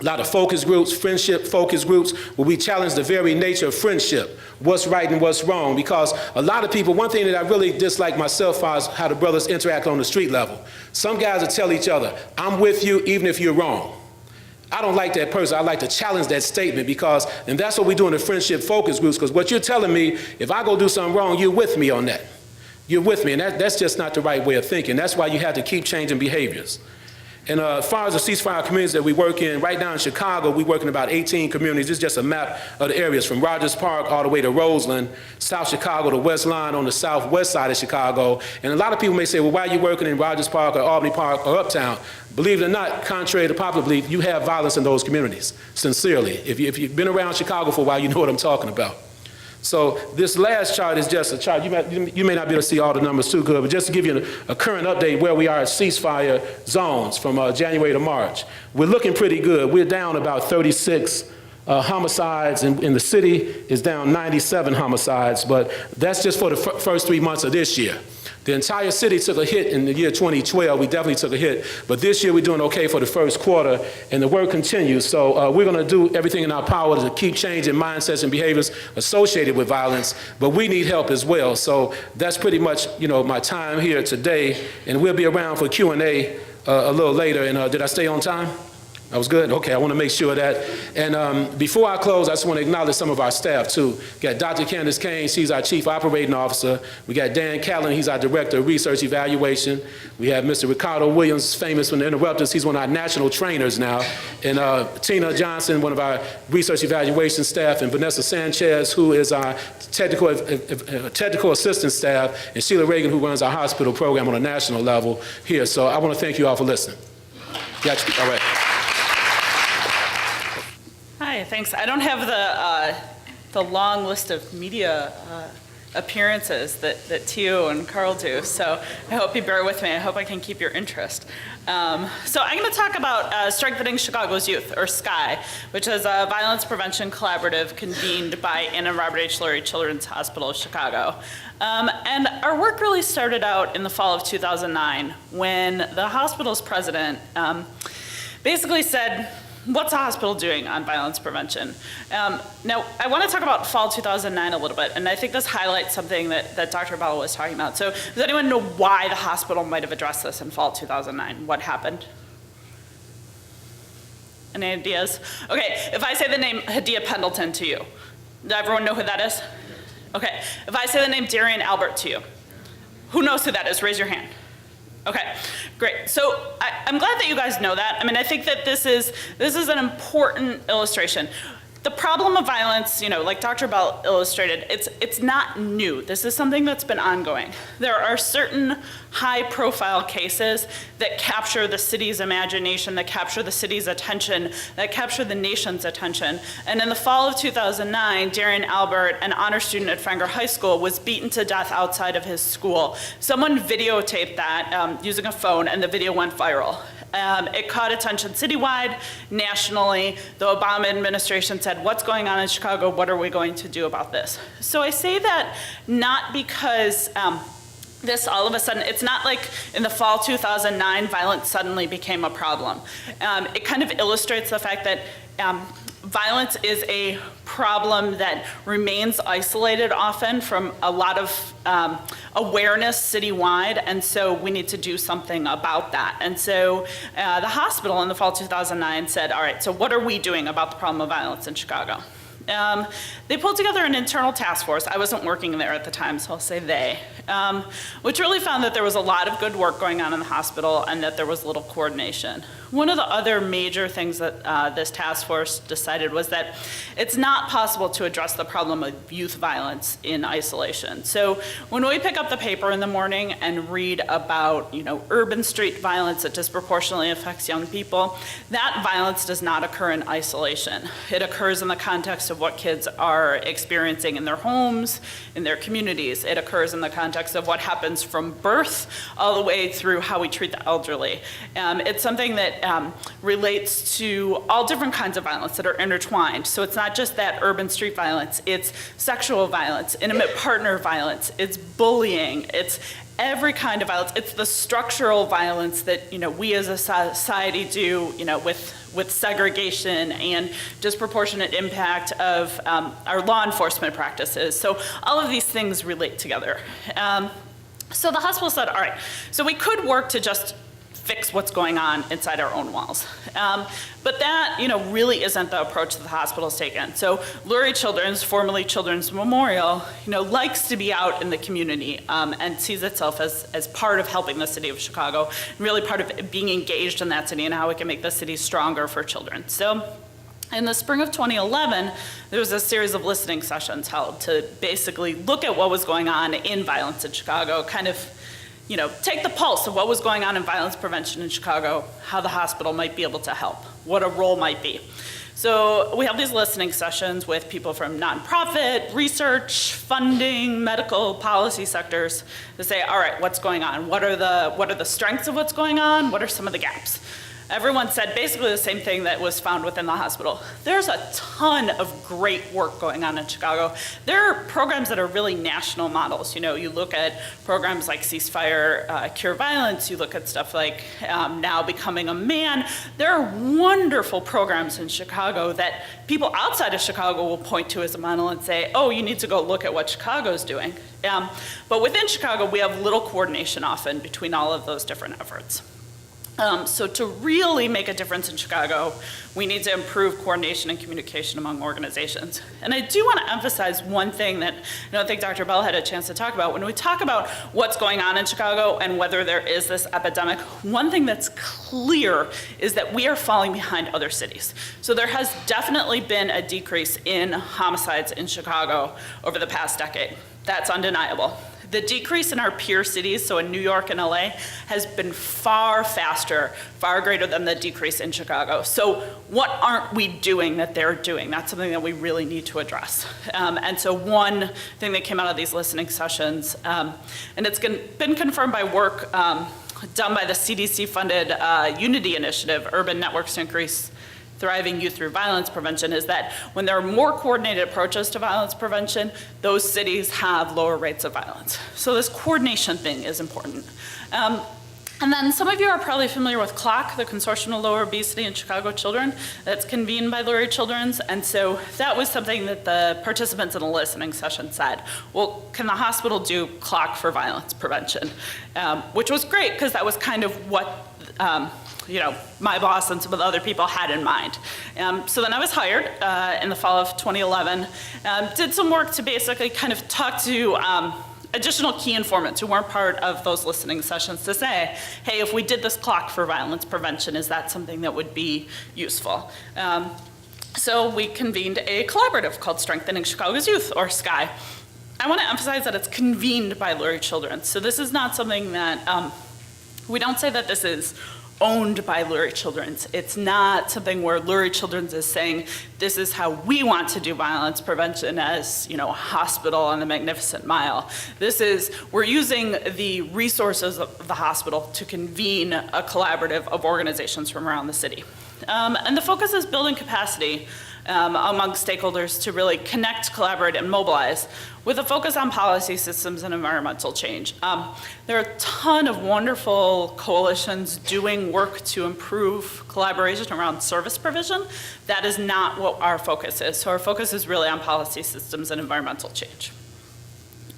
a lot of focus groups, friendship focus groups, where we challenge the very nature of friendship, what's right and what's wrong. Because a lot of people, one thing that I really dislike myself is how the brothers interact on the street level. Some guys will tell each other, "I'm with you even if you're wrong." I don't like that person. I like to challenge that statement, and that's what we do in the friendship focus groups, because what you're telling me, if I go do something wrong, you're with me on that. You're with me, and that's just not the right way of thinking. That's why you have to keep changing behaviors. And as far as the ceasefire communities that we work in, right now in Chicago, we work in about 18 communities. This is just a map of the areas from Rogers Park all the way to Roseland, South Chicago, the West Line on the southwest side of Chicago. And a lot of people may say, "Well, why are you working in Rogers Park or Albany Park or Uptown?" Believe it or not, contrary to popular belief, you have violence in those communities, sincerely. If you've been around Chicago for a while, you know what I'm talking about. So this last chart is just a chart. You may not be able to see all the numbers too good, but just to give you a current update where we are at ceasefire zones from January to March. We're looking pretty good. We're down about 36 homicides, and in the city is down 97 homicides, but that's just for the first 3 months of this year. The entire city took a hit in the year 2012. We definitely took a hit. But this year we're doing okay for the first quarter, and the work continues. So we're going to do everything in our power to keep changing mindsets and behaviors associated with violence, but we need help as well. So that's pretty much, my time here today, and we'll be around for Q&A a little later. And did I stay on time? I was good? Okay, I want to make sure of that. And before I close, I just want to acknowledge some of our staff, too. We got Dr. Candace Kane, she's our Chief Operating Officer. We got Dan Callan, he's our Director of Research Evaluation. We have Mr. Ricardo Williams, famous from the Interrupters. He's one of our national trainers now. And Tina Johnson, one of our Research Evaluation staff, and Vanessa Sanchez, who is our technical assistant staff, and Sheila Reagan, who runs our hospital program on a national level here. So I want to thank you all for listening. Gotcha. All right. Hi, thanks. I don't have the long list of media appearances that Tio and Carl do, so I hope you bear with me. I hope I can keep your interest. So I'm going to talk about Strengthening Chicago's Youth, or SCI, which is a violence prevention collaborative convened by Anna and Robert H. Lurie Children's Hospital of Chicago. And our work really started out in the fall of 2009 when the hospital's president basically said, what's the hospital doing on violence prevention? Now, I want to talk about fall 2009 a little bit, and I think this highlights something that Dr. Bell was talking about. So does anyone know why the hospital might have addressed this in fall 2009? What happened? Any ideas? Okay, if I say the name Hadia Pendleton to you, does everyone know who that is? Okay, if I say the name Darian Albert to you, who knows who that is? Raise your hand. Okay, great. So I'm glad that you guys know that. I mean, I think that this is an important illustration. The problem of violence, like Dr. Bell illustrated, it's not new. This is something that's been ongoing. There are certain high-profile cases that capture the city's imagination, that capture the city's attention, that capture the nation's attention. And in the fall of 2009, Darian Albert, an honor student at Fenger High School, was beaten to death outside of his school. Someone videotaped that using a phone, and the video went viral. It caught attention citywide, nationally. The Obama administration said, what's going on in Chicago? What are we going to do about this? So I say that not because this all of a sudden, it's not like in the fall 2009, violence suddenly became a problem. It kind of illustrates the fact that violence is a problem that remains isolated often from a lot of awareness citywide, and so we need to do something about that. And so the hospital in the fall 2009 said, all right, so what are we doing about the problem of violence in Chicago? They pulled together an internal task force. I wasn't working there at the time, so I'll say they, which really found that there was a lot of good work going on in the hospital and that there was little coordination. One of the other major things that this task force decided was that it's not possible to address the problem of youth violence in isolation. So when we pick up the paper in the morning and read about, urban street violence that disproportionately affects young people, that violence does not occur in isolation. It occurs in the context of what kids are experiencing in their homes, in their communities. It occurs in the context of what happens from birth all the way through how we treat the elderly. It's something that relates to all different kinds of violence that are intertwined. So it's not just that urban street violence, it's sexual violence, intimate partner violence, it's bullying, it's every kind of violence. It's the structural violence that we as a society do with segregation and disproportionate impact of our law enforcement practices. So all of these things relate together. So the hospital said, all right, so we could work to just fix what's going on inside our own walls. But that, really isn't the approach that the hospital's taken. So Lurie Children's, formerly Children's Memorial, likes to be out in the community and sees itself as part of helping the city of Chicago, really part of being engaged in that city and how we can make the city stronger for children. So in the spring of 2011, there was a series of listening sessions held to basically look at what was going on in violence in Chicago, kind of take the pulse of what was going on in violence prevention in Chicago, how the hospital might be able to help, what a role might be. So we have these listening sessions with people from nonprofit, research, funding, medical, policy sectors to say, all right, what's going on? What are the strengths of what's going on? What are some of the gaps? everyone said basically the same thing that was found within the hospital. There's a ton of great work going on in Chicago. There are programs that are really national models. You know, you look at programs like Ceasefire, Cure Violence, you look at stuff like Now Becoming a Man. There are wonderful programs in Chicago that people outside of Chicago will point to as a model and say, oh, you need to go look at what Chicago's doing. But within Chicago, we have little coordination often between all of those different efforts. So to really make a difference in Chicago, we need to improve coordination and communication among organizations. And I do want to emphasize one thing that I don't think Dr. Bell had a chance to talk about. When we talk about what's going on in Chicago and whether there is this epidemic, one thing that's clear is that we are falling behind other cities. So there has definitely been a decrease in homicides in Chicago over the past decade. That's undeniable. The decrease in our peer cities, so in New York and LA, has been far faster, far greater than the decrease in Chicago. So what aren't we doing that they're doing? That's something that we really need to address. And so one thing that came out of these listening sessions, and it's been confirmed by work done by the CDC-funded Unity Initiative, Urban Networks to Increase Thriving Youth Through Violence Prevention, is that when there are more coordinated approaches to violence prevention, those cities have lower rates of violence. So this coordination thing is important. And then some of you are probably familiar with CLOC, the Consortium to Lower Obesity in Chicago Children, that's convened by Lurie Children's. And so that was something that the participants in the listening session said, well, can the hospital do CLOC for violence prevention? Which was great, because that was kind of what my boss and some of the other people had in mind. So then I was hired in the fall of 2011, did some work to basically kind of talk to additional key informants who weren't part of those listening sessions to say, hey, if we did this CLOC for violence prevention, is that something that would be useful? So we convened a collaborative called Strengthening Chicago's Youth, or SCHI. I want to emphasize that it's convened by Lurie Children's. So this is not something that, we don't say that this is owned by Lurie Children's. It's not something where Lurie Children's is saying, this is how we want to do violence prevention as, a hospital on the Magnificent Mile. This is, we're using the resources of the hospital to convene a collaborative of organizations from around the city. And the focus is building capacity among stakeholders to really connect, collaborate, and mobilize with a focus on policy systems and environmental change. There are a ton of wonderful coalitions doing work to improve collaboration around service provision. That is not what our focus is. So our focus is really on policy systems and environmental change.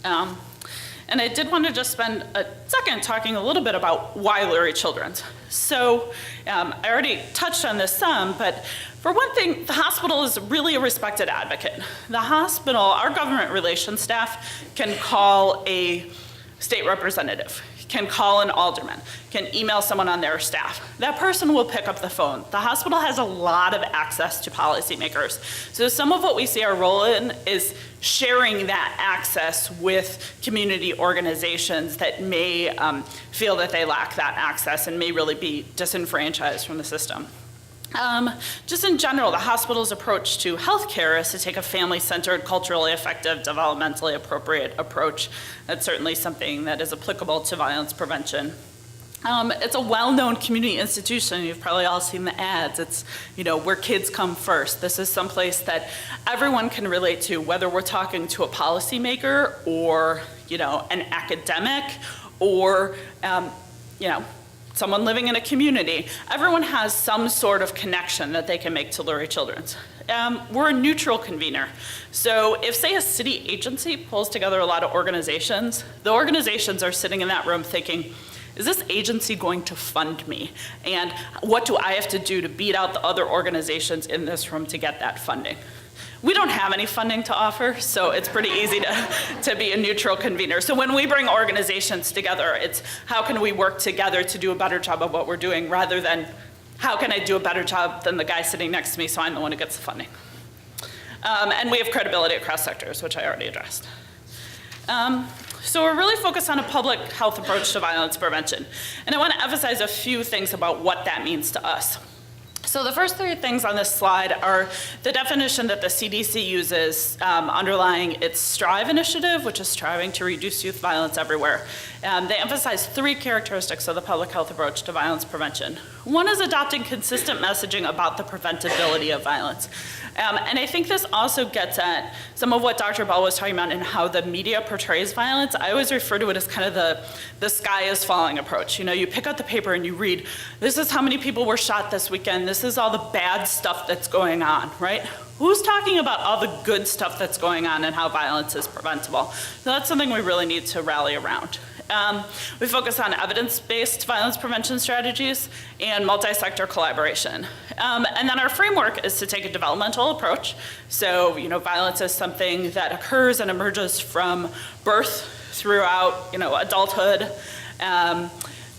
And I did want to just spend a second talking a little bit about why Lurie Children's. So I already touched on this some, but for one thing, the hospital is really a respected advocate. The hospital, our government relations staff can call a state representative, can call an alderman, can email someone on their staff. That person will pick up the phone. The hospital has a lot of access to policymakers. So some of what we see our role in is sharing that access with community organizations that may feel that they lack that access and may really be disenfranchised from the system. Just in general, the hospital's approach to healthcare is to take a family-centered, culturally effective, developmentally appropriate approach. That's certainly something that is applicable to violence prevention. It's a well-known community institution. You've probably all seen the ads. It's, where kids come first. This is someplace that everyone can relate to, whether we're talking to a policymaker or, an academic or, someone living in a community. Everyone has some sort of connection that they can make to Lurie Children's. We're a neutral convener. So if, say, a city agency pulls together a lot of organizations, the organizations are sitting in that room thinking, is this agency going to fund me? And what do I have to do to beat out the other organizations in this room to get that funding? We don't have any funding to offer, so it's pretty easy to be a neutral convener. So when we bring organizations together, it's how can we work together to do a better job of what we're doing, rather than how can I do a better job than the guy sitting next to me so I'm the one who gets the funding. And we have credibility across sectors, which I already addressed. So we're really focused on a public health approach to violence prevention. And I want to emphasize a few things about what that means to us. So the first three things on this slide are the definition that the CDC uses underlying its STRIVE initiative, which is striving to reduce youth violence everywhere. They emphasize 3 characteristics of the public health approach to violence prevention. One is adopting consistent messaging about the preventability of violence. And I think this also gets at some of what Dr. Bell was talking about and how the media portrays violence. I always refer to it as kind of the sky is falling approach. You know, you pick up the paper and you read, this is how many people were shot this weekend, this is all the bad stuff that's going on, right? Who's talking about all the good stuff that's going on and how violence is preventable? So that's something we really need to rally around. We focus on evidence-based violence prevention strategies and multi-sector collaboration. And then our framework is to take a developmental approach. So, you know, violence is something that occurs and emerges from birth throughout, you know, adulthood.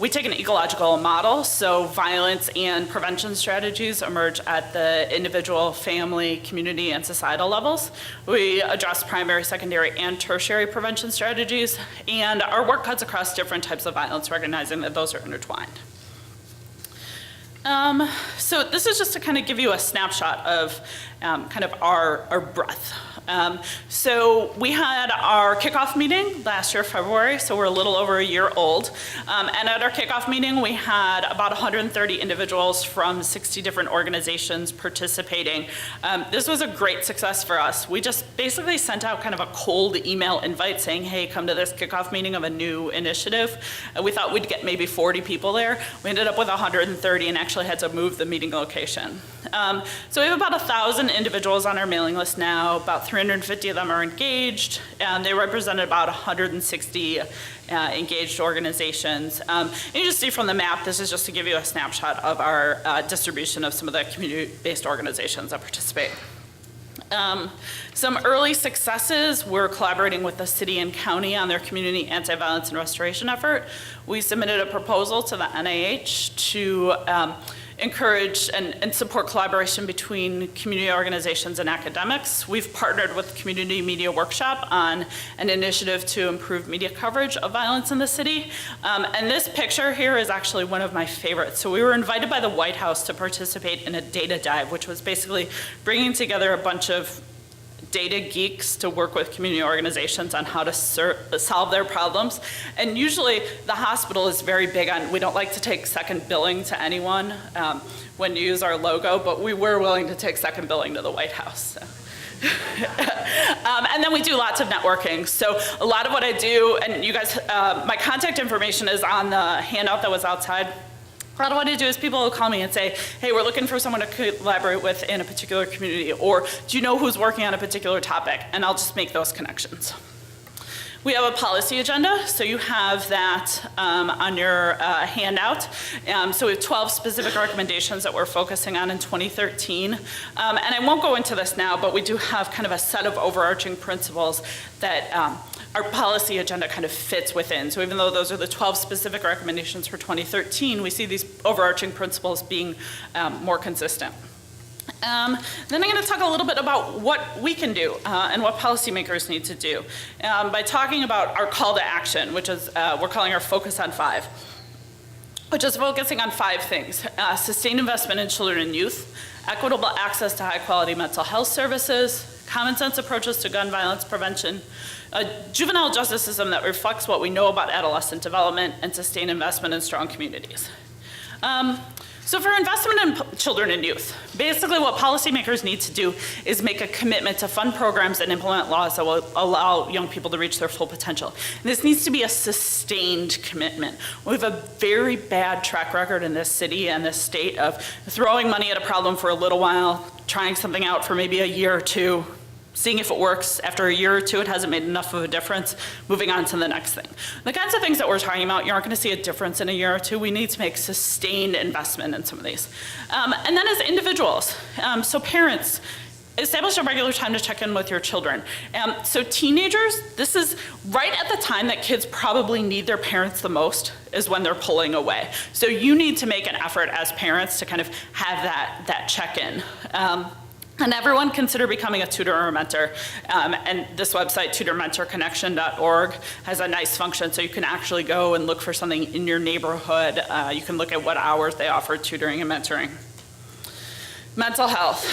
We take an ecological model, so violence and prevention strategies emerge at the individual, family, community, and societal levels. We address primary, secondary, and tertiary prevention strategies, and our work cuts across different types of violence, recognizing that those are intertwined. So this is just to kind of give you a snapshot of kind of our breadth. So we had our kickoff meeting last year, February, so we're a little over a year old. And at our kickoff meeting, we had about 130 individuals from 60 different organizations participating. This was a great success for us. We just basically sent out kind of a cold email invite saying, hey, come to this kickoff meeting of a new initiative. We thought we'd get maybe 40 people there. We ended up with 130 and actually had to move the meeting location. So we have about 1,000 individuals on our mailing list now. About 350 of them are engaged, and they represented about 160 engaged organizations. And you just see from the map, this is just to give you a snapshot of our distribution of some of the community-based organizations that participate. Some early successes, we're collaborating with the city and county on their community anti-violence and restoration effort. We submitted a proposal to the NIH to encourage and support collaboration between community organizations and academics. We've partnered with Community Media Workshop on an initiative to improve media coverage of violence in the city. And this picture here is actually one of my favorites. So we were invited by the White House to participate in a data dive, which was basically bringing together a bunch of data geeks to work with community organizations on how to solve their problems. And usually the hospital is very big on, we don't like to take second billing to anyone when you use our logo, but we were willing to take second billing to the White House. So. And then we do lots of networking. So a lot of what I do, and you guys, my contact information is on the handout that was outside. A lot of what I do is people will call me and say, hey, we're looking for someone to collaborate with in a particular community, or do you know who's working on a particular topic? And I'll just make those connections. We have a policy agenda, so you have that on your handout. So we have 12 specific recommendations that we're focusing on in 2013. And I won't go into this now, but we do have kind of a set of overarching principles that our policy agenda kind of fits within. So even though those are the 12 specific recommendations for 2013, we see these overarching principles being more consistent. Then I'm going to talk a little bit about what we can do and what policymakers need to do by talking about our call to action, which is we're calling our Focus on 5, which is focusing on 5 things: sustained investment in children and youth, equitable access to high-quality mental health services, common sense approaches to gun violence prevention, a juvenile justice system that reflects what we know about adolescent development, and sustained investment in strong communities. So for investment in children and youth, basically what policymakers need to do is make a commitment to fund programs and implement laws that will allow young people to reach their full potential. And this needs to be a sustained commitment. We have a very bad track record in this city and this state of throwing money at a problem for a little while, trying something out for maybe a year or two, seeing if it works. After a year or two, it hasn't made enough of a difference, moving on to the next thing. The kinds of things that we're talking about, you aren't going to see a difference in a year or two. We need to make sustained investment in some of these. And then as individuals, so parents, establish a regular time to check in with your children. So teenagers, this is right at the time that kids probably need their parents the most, is when they're pulling away. So you need to make an effort as parents to kind of have that check-in. And everyone consider becoming a tutor or a mentor. And this website, tutormentorconnection.org, has a nice function, so you can actually go and look for something in your neighborhood. You can look at what hours they offer tutoring and mentoring. Mental health.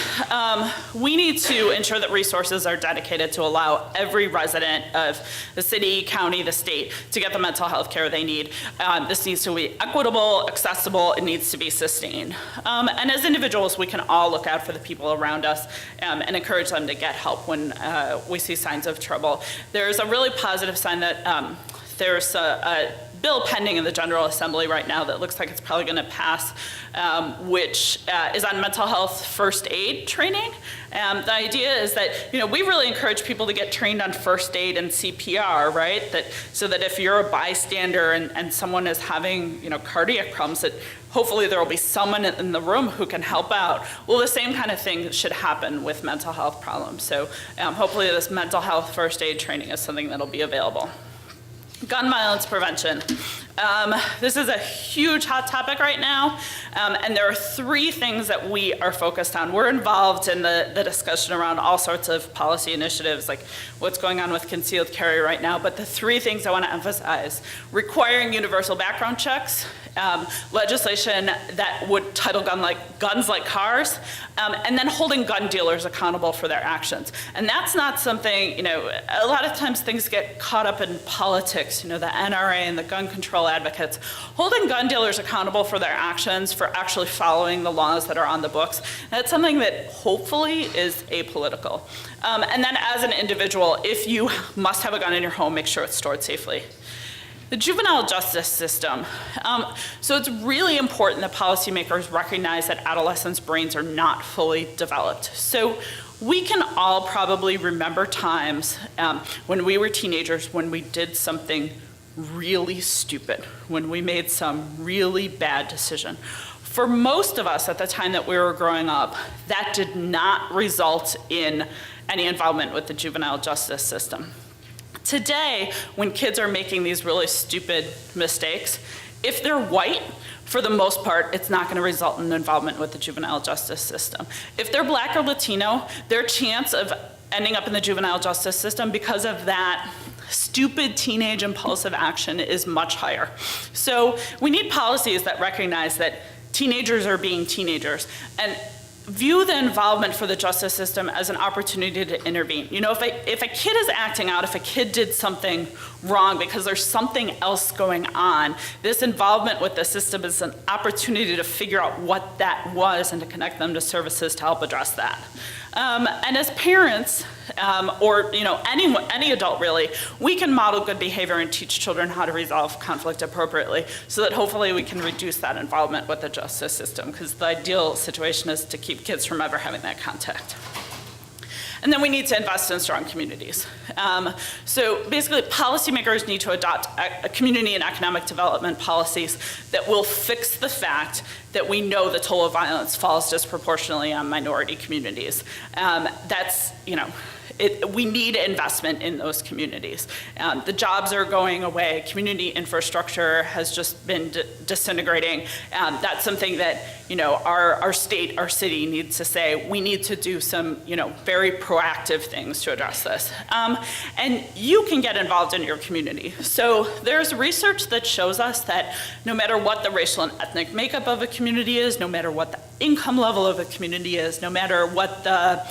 We need to ensure that resources are dedicated to allow every resident of the city, county, the state to get the mental health care they need. This needs to be equitable, accessible, it needs to be sustained. And as individuals, we can all look out for the people around us and encourage them to get help when we see signs of trouble. There's a really positive sign that there's a bill pending in the General Assembly right now that looks like it's probably going to pass, which is on mental health first aid training. The idea is that, we really encourage people to get trained on first aid and CPR, right? So that if you're a bystander and someone is having, cardiac problems, that hopefully there will be someone in the room who can help out. Well, the same kind of thing should happen with mental health problems. So hopefully this mental health first aid training is something that'll be available. Gun violence prevention. This is a huge hot topic right now, and there are three things that we are focused on. We're involved in the discussion around all sorts of policy initiatives, like what's going on with concealed carry right now, but the three things I want to emphasize: requiring universal background checks, legislation that would title guns like cars, and then holding gun dealers accountable for their actions. And that's not something, a lot of times things get caught up in politics, the NRA and the gun control advocates. Holding gun dealers accountable for their actions, for actually following the laws that are on the books, that's something that hopefully is apolitical. And then as an individual, if you must have a gun in your home, make sure it's stored safely. The juvenile justice system. So it's really important that policymakers recognize that adolescents' brains are not fully developed. So we can all probably remember times when we were teenagers when we did something really stupid, when we made some really bad decision. For most of us at the time that we were growing up, that did not result in any involvement with the juvenile justice system. Today, when kids are making these really stupid mistakes, if they're white, for the most part, it's not going to result in involvement with the juvenile justice system. If they're Black or Latino, their chance of ending up in the juvenile justice system because of that stupid teenage impulsive action is much higher. So we need policies that recognize that teenagers are being teenagers and view the involvement for the justice system as an opportunity to intervene. If a kid is acting out, if a kid did something wrong because there's something else going on, this involvement with the system is an opportunity to figure out what that was and to connect them to services to help address that. And as parents, or any adult really, we can model good behavior and teach children how to resolve conflict appropriately so that hopefully we can reduce that involvement with the justice system, because the ideal situation is to keep kids from ever having that contact. And then we need to invest in strong communities. So basically, policymakers need to adopt community and economic development policies that will fix the fact that we know the toll of violence falls disproportionately on minority communities. We need investment in those communities. The jobs are going away. Community infrastructure has just been disintegrating. That's something that our state, our city needs to say. We need to do some very proactive things to address this. And you can get involved in your community. So there's research that shows us that no matter what the racial and ethnic makeup of a community is, no matter what the income level of a community is, no matter what the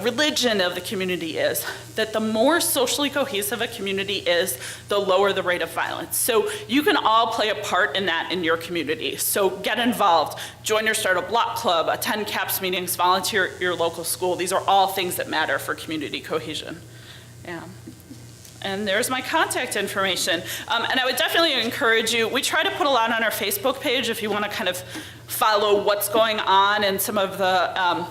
religion of the community is, that the more socially cohesive a community is, the lower the rate of violence. So you can all play a part in that in your community. So get involved, join or start a block club, attend CAPS meetings, volunteer at your local school. These are all things that matter for community cohesion. Yeah. And there's my contact information. And I would definitely encourage you, we try to put a lot on our Facebook page if you want to kind of follow what's going on and some of the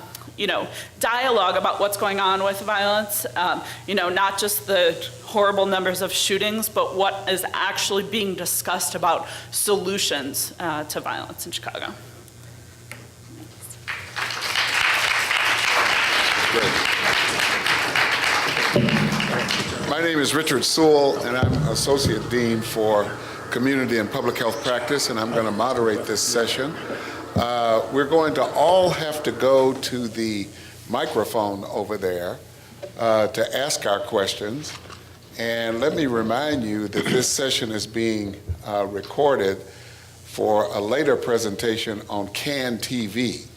dialogue about what's going on with violence, not just the horrible numbers of shootings, but what is actually being discussed about solutions to violence in Chicago. My name is Richard Sewell, and I'm Associate Dean for Community and Public Health Practice, and I'm going to moderate this session. We're going to all have to go to the microphone over there to ask our questions. And let me remind you that this session is being recorded for a later presentation on CAN TV.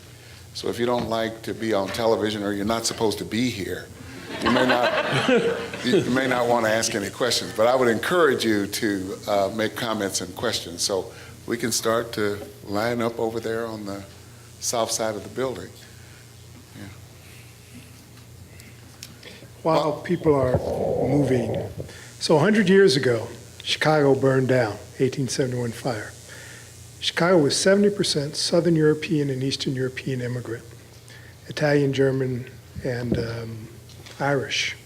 So if you don't like to be on television or you're not supposed to be here, you may not want to ask any questions, but I would encourage you to make comments and questions. So we can start to line up over there on the south side of the building. While people are moving, so 100 years ago, Chicago burned down, 1871 fire. Chicago was 70% Southern European and Eastern European immigrant, Italian, German, and Irish.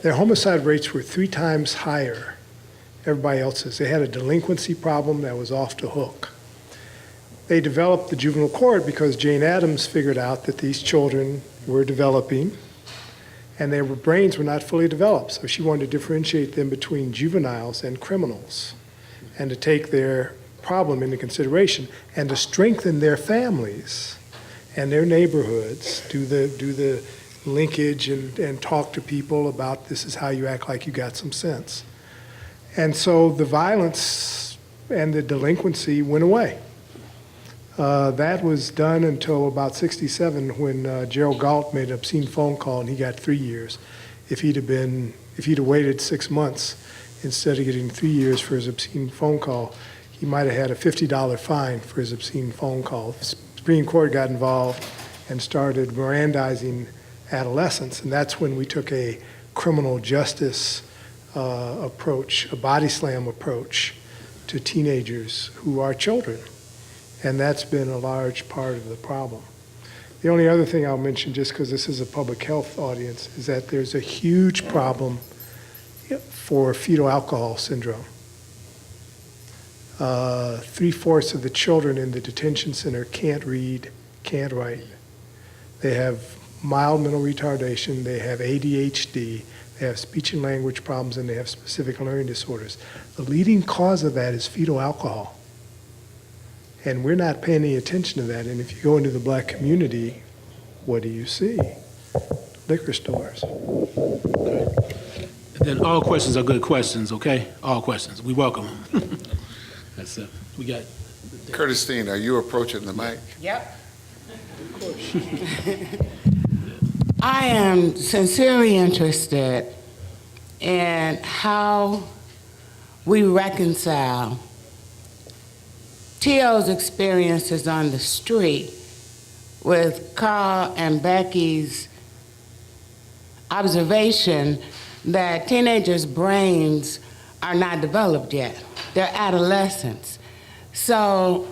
Their homicide rates were 3 times higher than everybody else's. They had a delinquency problem that was off the hook. They developed the juvenile court because Jane Addams figured out that these children were developing and their brains were not fully developed. So she wanted to differentiate them between juveniles and criminals and to take their problem into consideration and to strengthen their families and their neighborhoods, do the linkage and talk to people about this is how you act like you got some sense. And so the violence and the delinquency went away. That was done until about 67 when Gerald Galt made an obscene phone call and he got 3 years. If he'd have waited 6 months instead of getting 3 years for his obscene phone call, he might have had a $50 fine for his obscene phone call. The Supreme Court got involved and started Mirandizing adolescents, and that's when we took a criminal justice approach, a body slam approach to teenagers who are children. And that's been a large part of the problem. The only other thing I'll mention, just because this is a public health audience, is that there's a huge problem for fetal alcohol syndrome. 3/4 of the children in the detention center can't read, can't write. They have mild mental retardation, they have ADHD, they have speech and language problems, and they have specific learning disorders. The leading cause of that is fetal alcohol. And we're not paying any attention to that. And if you go into the black community, what do you see? Liquor stores. Okay. And then all questions are good questions, okay? All questions. We welcome them. That's it. We got. Curtis Steen, are you approaching the mic? Yep. I am sincerely interested in how we reconcile Tio's experiences on the street with Carl and Becky's observation that teenagers' brains are not developed yet. They're adolescents. So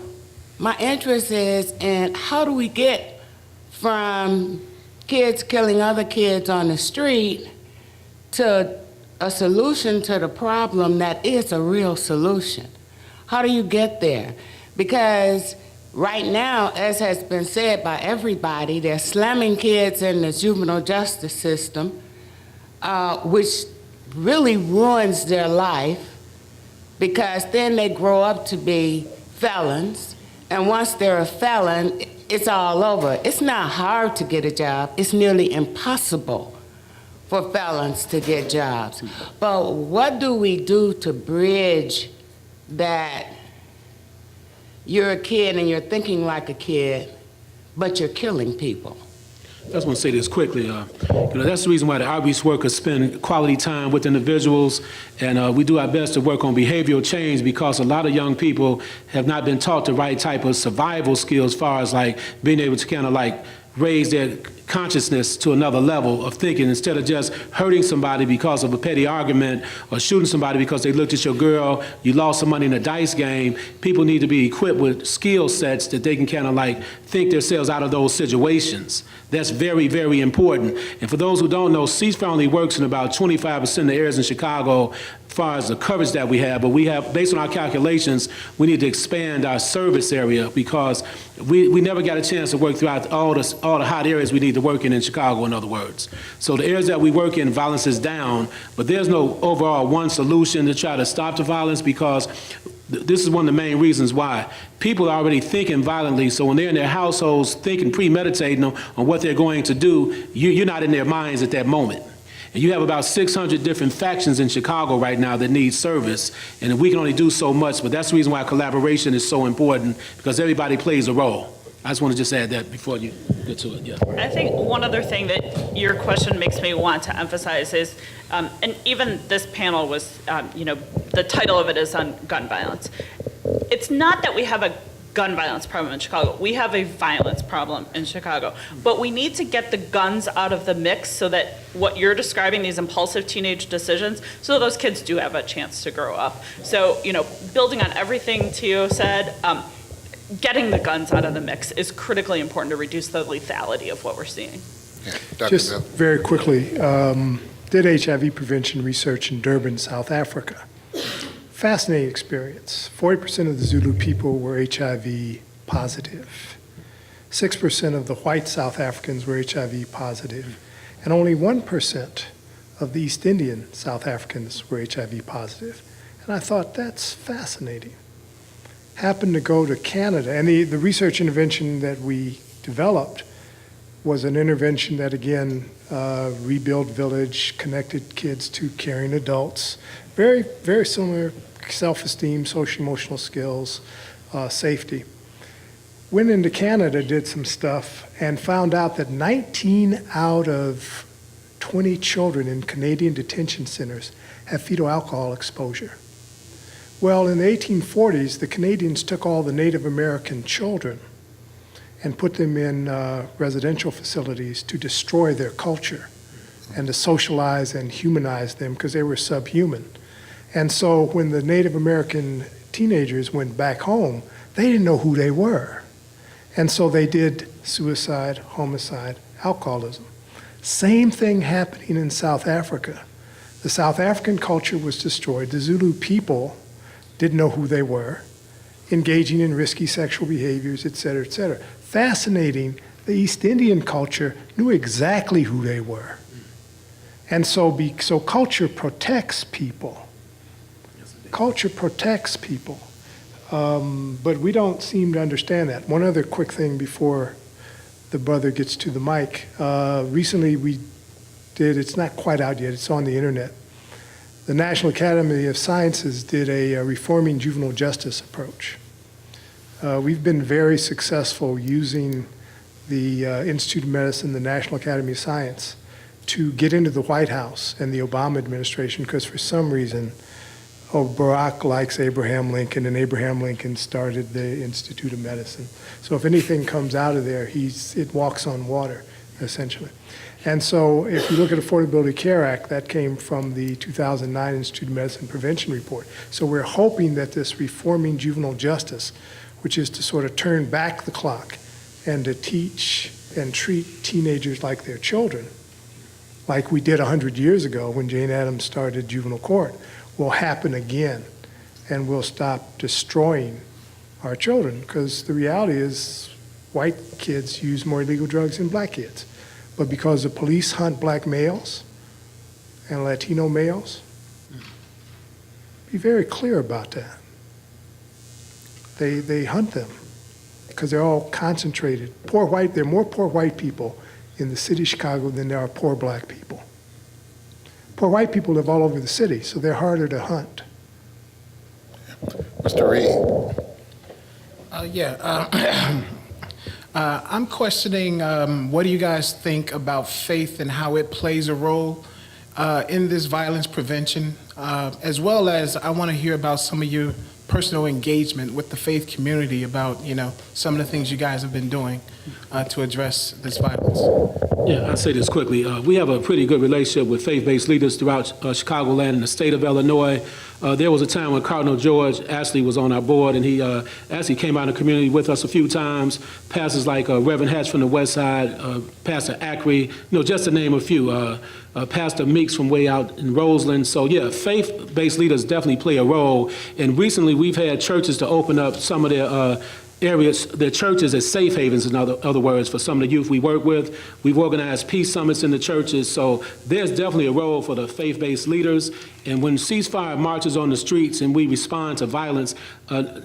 my interest is in how do we get from kids killing other kids on the street to a solution to the problem that is a real solution. How do you get there? Because right now, as has been said by everybody, they're slamming kids in the juvenile justice system, which really ruins their life, because then they grow up to be felons, and once they're a felon, it's all over. It's not hard to get a job. It's nearly impossible for felons to get jobs. But what do we do to bridge that you're a kid and you're thinking like a kid, but you're killing people? I just want to say this quickly. That's the reason why the outreach workers spend quality time with individuals, and we do our best to work on behavioral change, because a lot of young people have not been taught the right type of survival skills as far as like being able to kind of like raise their consciousness to another level of thinking, instead of just hurting somebody because of a petty argument or shooting somebody because they looked at your girl, you lost some money in a dice game. People need to be equipped with skill sets that they can kind of like think themselves out of those situations. That's very, very important. And for those who don't know, CSFA only works in about 25% of the areas in Chicago as far as the coverage that we have, but we have, based on our calculations, we need to expand our service area, because we never got a chance to work throughout all the hot areas we need to work in Chicago, in other words. So the areas that we work in, violence is down, but there's no overall one solution to try to stop the violence, because this is one of the main reasons why. People are already thinking violently, so when they're in their households thinking, premeditating on what they're going to do, you're not in their minds at that moment. And you have about 600 different factions in Chicago right now that need service, and we can only do so much, but that's the reason why collaboration is so important, because everybody plays a role. I just want to just add that before you. good to it, yeah. I think one other thing that your question makes me want to emphasize is, and even this panel was, the title of it is on gun violence. It's not that we have a gun violence problem in Chicago. We have a violence problem in Chicago. But we need to get the guns out of the mix so that what you're describing, these impulsive teenage decisions, so those kids do have a chance to grow up. So, building on everything Tio said, getting the guns out of the mix is critically important to reduce the lethality of what we're seeing. Yeah, Dr. Just Bell. very quickly, did HIV prevention research in Durban, South Africa. Fascinating experience. 40% of the Zulu people were HIV positive. 6% of the white South Africans were HIV positive. And only 1% of the East Indian South Africans were HIV positive. And I thought, that's fascinating. Happened to go to Canada, and the research intervention that we developed was an intervention that, again, rebuilt village, connected kids to caring adults. Very, very similar self-esteem, social-emotional skills, safety. Went into Canada, did some stuff, and found out that 19 out of 20 children in Canadian detention centers have fetal alcohol exposure. Well, in the 1840s, the Canadians took all the Native American children and put them in residential facilities to destroy their culture and to socialize and humanize them because they were subhuman. And so when the Native American teenagers went back home, they didn't know who they were. And so they did suicide, homicide, alcoholism. Same thing happening in South Africa. The South African culture was destroyed. The Zulu people didn't know who they were, engaging in risky sexual behaviors, et cetera, et cetera. Fascinating, the East Indian culture knew exactly who they were. And so culture protects people. Culture protects people. But we don't seem to understand that. One other quick thing before the brother gets to the mic. Recently we did, it's not quite out yet, it's on the internet. The National Academy of Sciences did a reforming juvenile justice approach. We've been very successful using the Institute of Medicine, the National Academy of Science, to get into the White House and the Obama administration because for some reason, Barack likes Abraham Lincoln, and Abraham Lincoln started the Institute of Medicine. So if anything comes out of there, it walks on water, essentially. And so if you look at Affordability Care Act, that came from the 2009 Institute of Medicine Prevention Report. So we're hoping that this reforming juvenile justice, which is to sort of turn back the clock and to teach and treat teenagers like they're children, like we did 100 years ago when Jane Addams started juvenile court, will happen again, and we'll stop destroying our children, because the reality is white kids use more illegal drugs than black kids. But because the police hunt black males and Latino males, be very clear about that. They hunt them because they're all concentrated. There are more poor white people in the city of Chicago than there are poor black people. Poor white people live all over the city, so they're harder to hunt. Mr. Reed. I'm questioning what do you guys think about faith and how it plays a role in this violence prevention, as well as I want to hear about some of your personal engagement with the faith community about, some of the things you guys have been doing to address this violence. Yeah, I'll say this quickly. We have a pretty good relationship with faith-based leaders throughout Chicagoland and the state of Illinois. There was a time when Cardinal George Ashley was on our board, and he actually came out in the community with us a few times. Pastors like Reverend Hatch from the West Side, Pastor Ackery, just to name a few. Pastor Meeks from way out in Roseland. So yeah, faith-based leaders definitely play a role. And recently we've had churches to open up some of their areas, their churches as safe havens, in other words, for some of the youth we work with. We've organized peace summits in the churches. So there's definitely a role for the faith-based leaders. And when ceasefire marches on the streets and we respond to violence,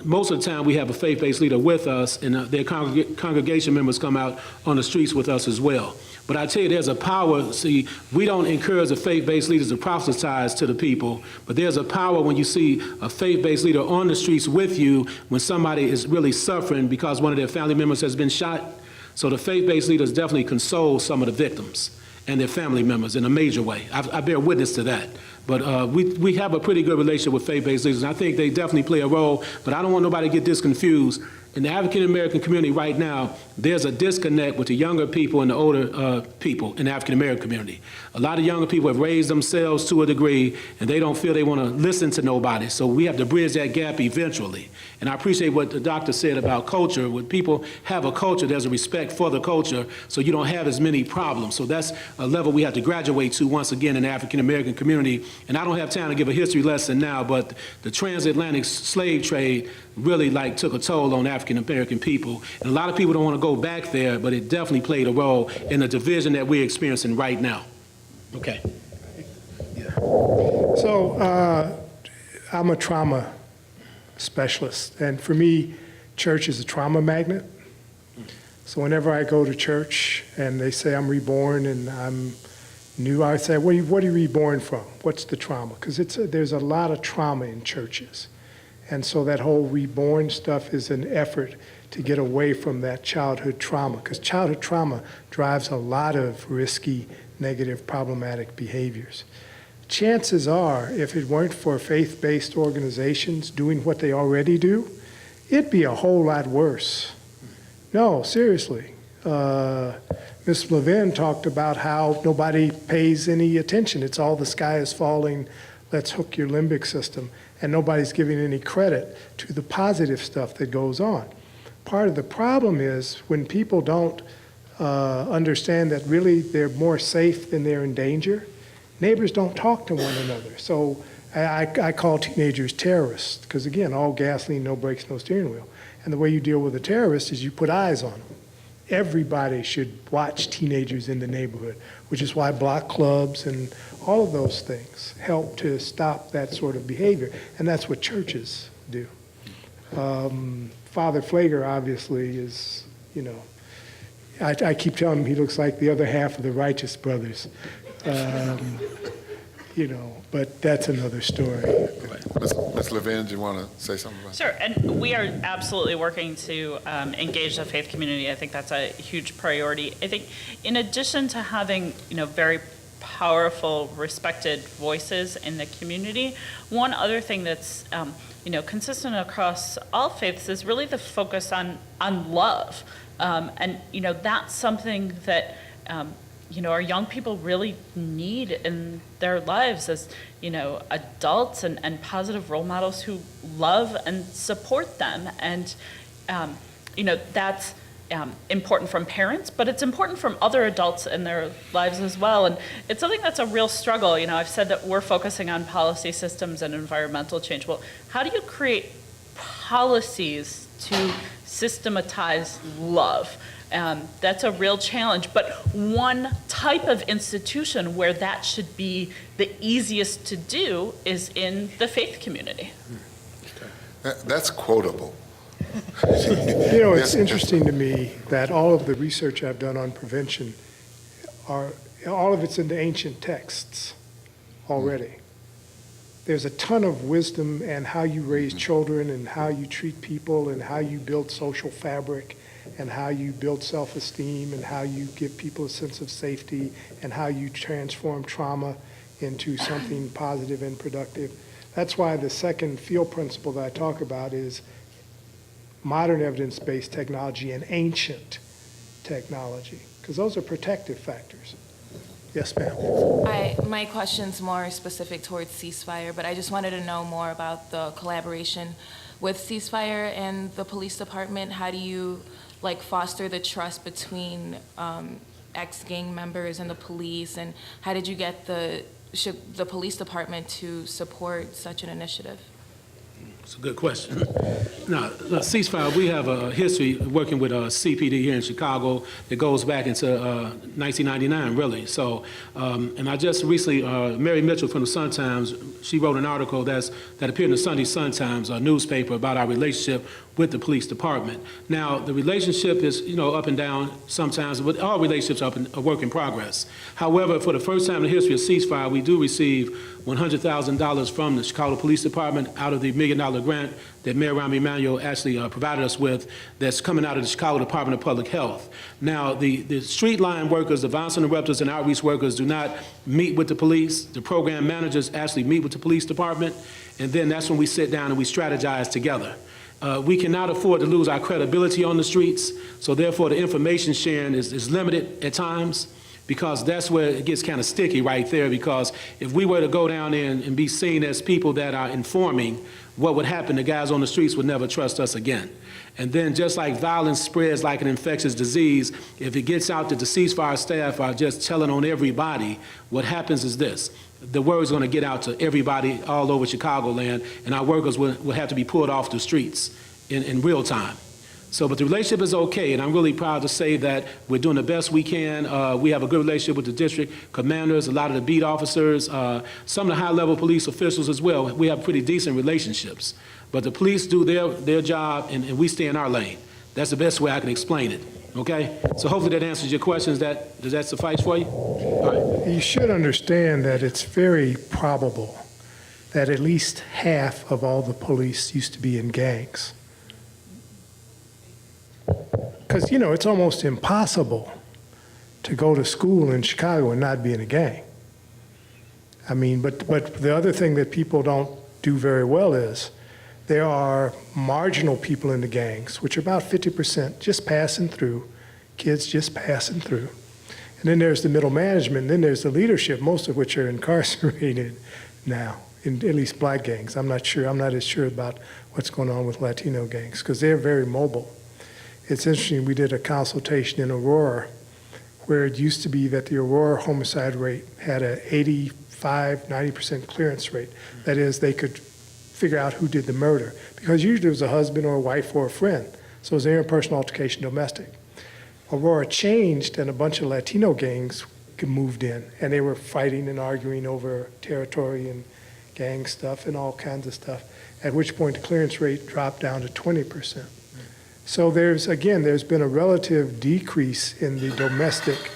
most of the time we have a faith-based leader with us, and their congregation members come out on the streets with us as well. But I tell you, there's a power. See, we don't encourage the faith-based leaders to proselytize to the people, but there's a power when you see a faith-based leader on the streets with you when somebody is really suffering because one of their family members has been shot. So the faith-based leaders definitely console some of the victims and their family members in a major way. I bear witness to that. But we have a pretty good relationship with faith-based leaders, and I think they definitely play a role, but I don't want nobody to get this confused. In the African-American community right now, there's a disconnect with the younger people and the older people in the African-American community. A lot of younger people have raised themselves to a degree, and they don't feel they want to listen to nobody. So we have to bridge that gap eventually. And I appreciate what the doctor said about culture. When people have a culture, there's a respect for the culture, so you don't have as many problems. So that's a level we have to graduate to once again in the African-American community. And I don't have time to give a history lesson now, but the transatlantic slave trade really took a toll on African-American people. And a lot of people don't want to go back there, but it definitely played a role in the division that we're experiencing right now. Okay. So I'm a trauma specialist, and for me, church is a trauma magnet. So whenever I go to church and they say I'm reborn and I'm new, I say, what are you reborn from? What's the trauma? Because there's a lot of trauma in churches. And so that whole reborn stuff is an effort to get away from that childhood trauma, because childhood trauma drives a lot of risky, negative, problematic behaviors. Chances are, if it weren't for faith-based organizations doing what they already do, it'd be a whole lot worse. No, seriously. Ms. Levin talked about how nobody pays any attention. It's all the sky is falling, let's hook your limbic system. And nobody's giving any credit to the positive stuff that goes on. Part of the problem is when people don't understand that really they're more safe than they're in danger, neighbors don't talk to one another. So I call teenagers terrorists, because again, all gasoline, no brakes, no steering wheel. And the way you deal with a terrorist is you put eyes on them. Everybody should watch teenagers in the neighborhood, which is why block clubs and all of those things help to stop that sort of behavior. And that's what churches do. Father Flager obviously is, I keep telling him he looks like the other half of the Righteous Brothers. But that's another story. Ms. Levin, do you want to say something about that? Sure, and we are absolutely working to engage the faith community. I think that's a huge priority. I think in addition to having, very powerful, respected voices in the community, one other thing that's, consistent across all faiths is really the focus on love. And, that's something that, our young people really need in their lives as, adults and positive role models who love and support them. And, that's important from parents, but it's important from other adults in their lives as well. And it's something that's a real struggle. I've said that we're focusing on policy systems and environmental change. Well, how do you create policies to systematize love? That's a real challenge, but one type of institution where that should be the easiest to do is in the faith community. That's quotable. It's interesting to me that all of the research I've done on prevention all of it's in the ancient texts already. There's a ton of wisdom and how you raise children and how you treat people and how you build social fabric and how you build self-esteem and how you give people a sense of safety and how you transform trauma into something positive and productive. That's why the second field principle that I talk about is modern evidence-based technology and ancient technology, because those are protective factors. Yes, ma'am. My question's more specific towards ceasefire, but I just wanted to know more about the collaboration with ceasefire and the police department. How do you foster the trust between ex-gang members and the police, and how did you get the police department to support such an initiative? It's a good question. Now, ceasefire, we have a history working with CPD here in Chicago that goes back into 1999, really. So, and I just recently, Mary Mitchell from the Sun-Times, she wrote an article that appeared in the Sunday Sun-Times, a newspaper, about our relationship with the police department. Now, the relationship is, up and down sometimes, but all relationships are a work in progress. However, for the first time in the history of ceasefire, we do receive $100,000 from the Chicago Police Department out of the $1 million grant that Mayor Rahm Emanuel actually provided us with that's coming out of the Chicago Department of Public Health. Now, the street line workers, the violence interrupters and outreach workers do not meet with the police. The program managers actually meet with the police department, and then that's when we sit down and we strategize together. We cannot afford to lose our credibility on the streets, so therefore the information sharing is limited at times, because that's where it gets kind of sticky right there, because if we were to go down there and be seen as people that are informing, what would happen, the guys on the streets would never trust us again. And then just like violence spreads like an infectious disease, if it gets out that the ceasefire staff are just telling on everybody, what happens is this: the word's going to get out to everybody all over Chicagoland, and our workers will have to be pulled off the streets in real time. So, but the relationship is okay, and I'm really proud to say that we're doing the best we can. We have a good relationship with the district commanders, a lot of the beat officers, some of the high-level police officials as well. We have pretty decent relationships. But the police do their job, and we stay in our lane. That's the best way I can explain it, okay? So hopefully that answers your questions. Does that suffice for you? All right. You should understand that it's very probable that at least half of all the police used to be in gangs. Because, you know, it's almost impossible to go to school in Chicago and not be in a gang. I mean, but the other thing that people don't do very well is there are marginal people in the gangs, which are about 50% just passing through, kids just passing through. And then there's the middle management, and then there's the leadership, most of which are incarcerated now, in at least black gangs. I'm not as sure about what's going on with Latino gangs, because they're very mobile. It's interesting, we did a consultation in Aurora where it used to be that the Aurora homicide rate had a 85–90% clearance rate. That is, they could figure out who did the murder, because usually it was a husband or a wife or a friend. So it was an interpersonal altercation, domestic. Aurora changed, and a bunch of Latino gangs moved in, and they were fighting and arguing over territory and gang stuff and all kinds of stuff, at which point the clearance rate dropped down to 20%. So there's been a relative decrease in the domestic.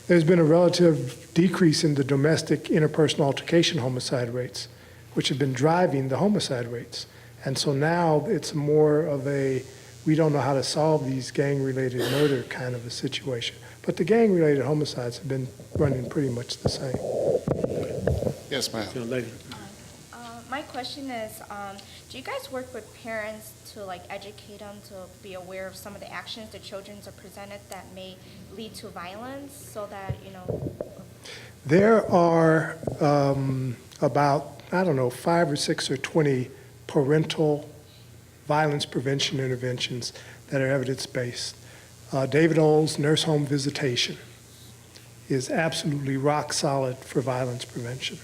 There's been a relative decrease in the domestic interpersonal altercation homicide rates, which have been driving the homicide rates. And so now it's more of a, we don't know how to solve these gang-related murder kind of a situation. But the gang-related homicides have been running pretty much the same. Yes, ma'am. Levin. My question is, do you guys work with parents to educate them to be aware of some of the actions the children are presented that may lead to violence, so that, There are about, 5 or 6 or 20 parental violence prevention interventions that are evidence-based. David Old's nurse home visitation is absolutely rock solid for violence prevention.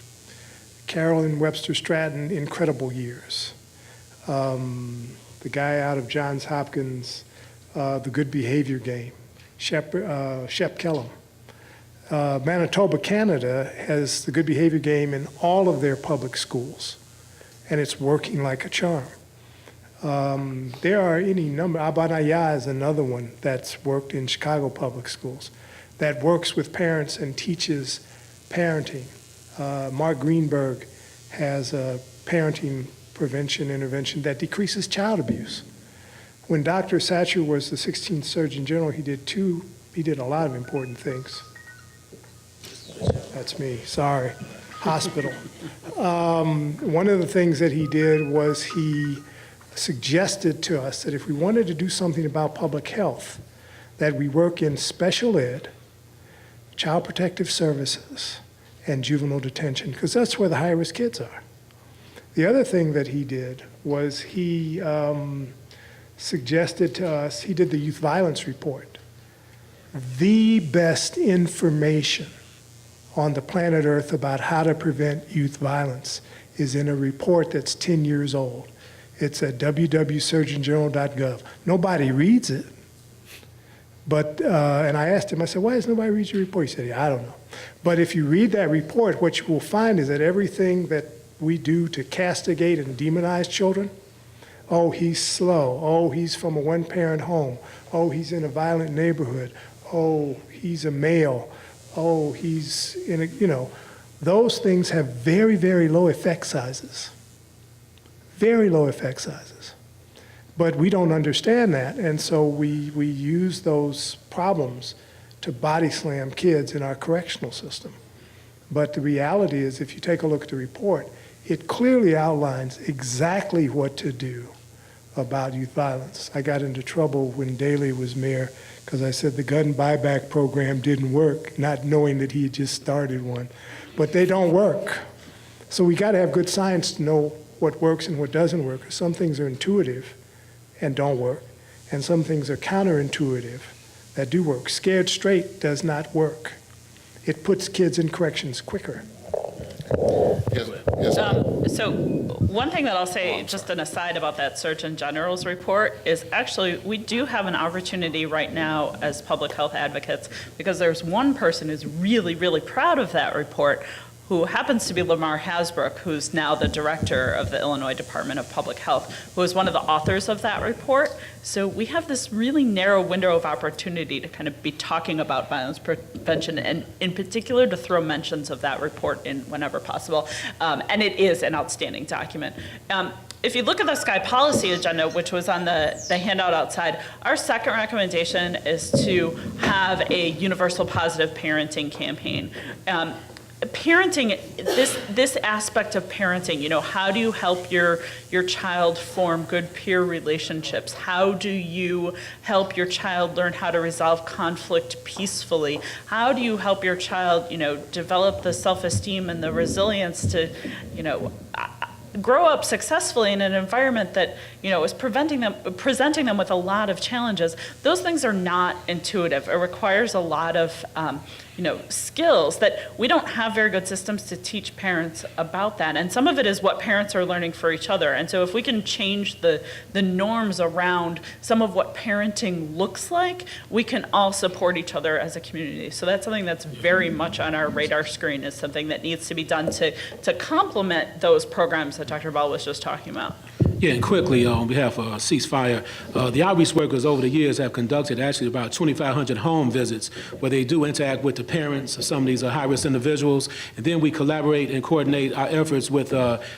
Carolyn Webster Stratton, Incredible Years. The guy out of Johns Hopkins, The Good Behavior Game, Shep Kellum. Manitoba, Canada has the Good Behavior Game in all of their public schools, and it's working like a charm. There are any number, Abanaya is another one that's worked in Chicago public schools, that works with parents and teaches parenting. Mark Greenberg has a parenting prevention intervention that decreases child abuse. When Dr. Satcher was the 16th Surgeon General, he did a lot of important things. That's me, sorry, hospital. One of the things that he did was he suggested to us that if we wanted to do something about public health, that we work in special ed, child protective services, and juvenile detention, because that's where the high-risk kids are. The other thing that he did was he suggested to us, he did the youth violence report. The best information on the planet Earth about how to prevent youth violence is in a report that's 10 years old. It's at www.surgeongeneral.gov. Nobody reads it. But, and I asked him, I said, why does nobody read your report? He said, yeah, I don't know. But if you read that report, what you will find is that everything that we do to castigate and demonize children, oh, he's slow, oh, he's from a one-parent home, oh, he's in a violent neighborhood, oh, he's a male, oh, he's in a, those things have very, very low effect sizes. Very low effect sizes. But we don't understand that, and so we use those problems to body slam kids in our correctional system. But the reality is, if you take a look at the report, it clearly outlines exactly what to do about youth violence. I got into trouble when Daley was mayor because I said the gun buyback program didn't work, not knowing that he had just started one. But they don't work. So we got to have good science to know what works and what doesn't work. Some things are intuitive and don't work, and some things are counterintuitive that do work. Scared straight does not work. It puts kids in corrections quicker. Yes, ma'am. So one thing that I'll say, just an aside about that Surgeon General's report, is actually we do have an opportunity right now as public health advocates, because there's one person who's really, really proud of that report, who happens to be Lamar Hasbrook, who's now the director of the Illinois Department of Public Health, who is one of the authors of that report. So we have this really narrow window of opportunity to kind of be talking about violence prevention, and in particular to throw mentions of that report in whenever possible. And it is an outstanding document. If you look at the Sky Policy Agenda, which was on the handout outside, our second recommendation is to have a universal positive parenting campaign. Parenting, this aspect of parenting, you know, how do you help your child form good peer relationships? How do you help your child learn how to resolve conflict peacefully? How do you help your child, you know, develop the self-esteem and the resilience to, you know, grow up successfully in an environment that, you know, is presenting them with a lot of challenges? Those things are not intuitive. It requires a lot of you know, skills that we don't have very good systems to teach parents about that. And some of it is what parents are learning for each other. And so if we can change the norms around some of what parenting looks like, we can all support each other as a community. So that's something that's very much on our radar screen, is something that needs to be done to complement those programs that Dr. Bell was just talking about. Yeah, and quickly, on behalf of Ceasefire, the outreach workers over the years have conducted actually about 2,500 home visits where they do interact with the parents of some of these high-risk individuals, and then we collaborate and coordinate our efforts with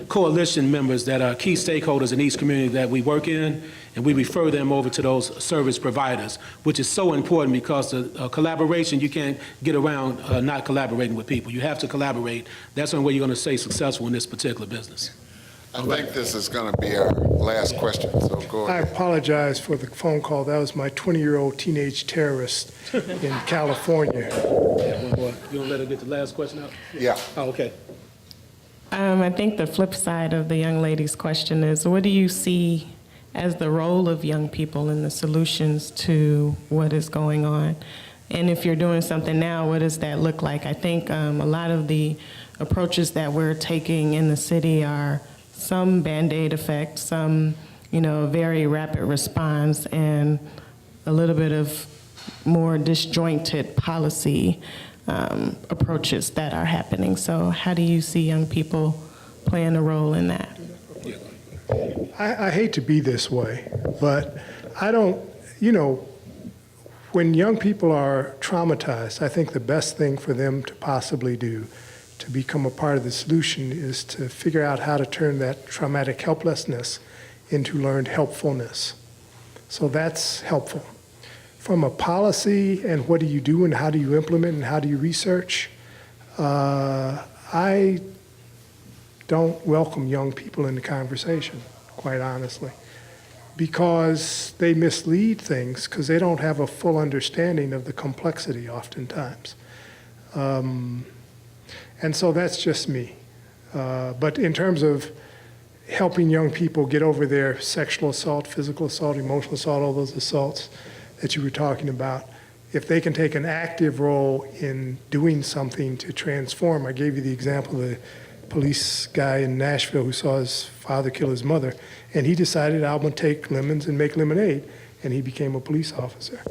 coalition members that are key stakeholders in each community that we work in, and we refer them over to those service providers, which is so important because the collaboration, you can't get around not collaborating with people. You have to collaborate. That's the only way you're going to stay successful in this particular business. I think this is going to be our last question, so go I ahead. apologize for the phone call. That was my 20-year-old teenage terrorist in California. Yeah, one more. You want to let her get the last question out? Yeah. Oh, okay. I think the flip side of the young lady's question is, what do you see as the role of young people in the solutions to what is going on? And if you're doing something now, what does that look like? I think a lot of the approaches that we're taking in the city are some Band-Aid effect, some, you know, very rapid response, and a little bit of more disjointed policy approaches that are happening. So how do you see young people playing a role in that? I hate to be this way, but I don't, you know, when young people are traumatized, I think the best thing for them to possibly do to become a part of the solution is to figure out how to turn that traumatic helplessness into learned helpfulness. So that's helpful. From a policy and what do you do and how do you implement and how do you research, I don't welcome young people in the conversation, quite honestly, because they mislead things because they don't have a full understanding of the complexity oftentimes. And so that's just me. But in terms of helping young people get over their sexual assault, physical assault, emotional assault, all those assaults that you were talking about, if they can take an active role in doing something to transform. I gave you the example of the police guy in Nashville who saw his father kill his mother, and he decided, I'm going to take lemons and make lemonade, and he became a police officer.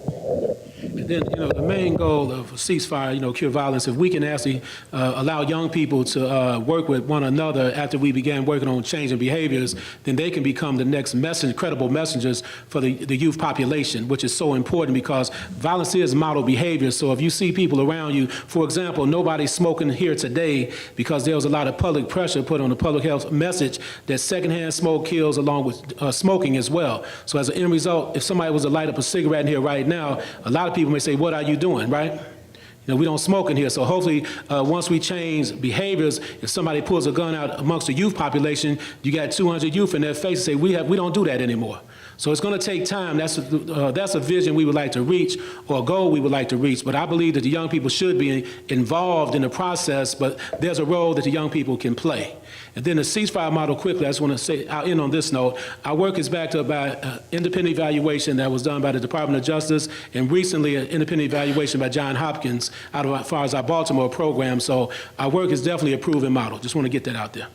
And then, the main goal of a ceasefire, cure violence, if we can actually allow young people to work with one another after we began working on changing behaviors, then they can become the next credible messengers for the youth population, which is so important because violence is model behavior. So if you see people around you, for example, nobody's smoking here today because there was a lot of public pressure put on the public health message that secondhand smoke kills along with smoking as well. So as an end result, if somebody was to light up a cigarette in here right now, a lot of people may say, what are you doing, right? We don't smoke in here. So hopefully, once we change behaviors, if somebody pulls a gun out amongst the youth population, you got 200 youth in their face and say, we don't do that anymore. So it's going to take time. That's a vision we would like to reach, or a goal we would like to reach. But I believe that the young people should be involved in the process, but there's a role that the young people can play. And then the ceasefire model, quickly, I just want to say, I'll end on this note. Our work is backed up by independent evaluation that was done by the Department of Justice, and recently an independent evaluation by Johns Hopkins out of as far as our Baltimore program. So our work is definitely a proven model. Just want to get that out there.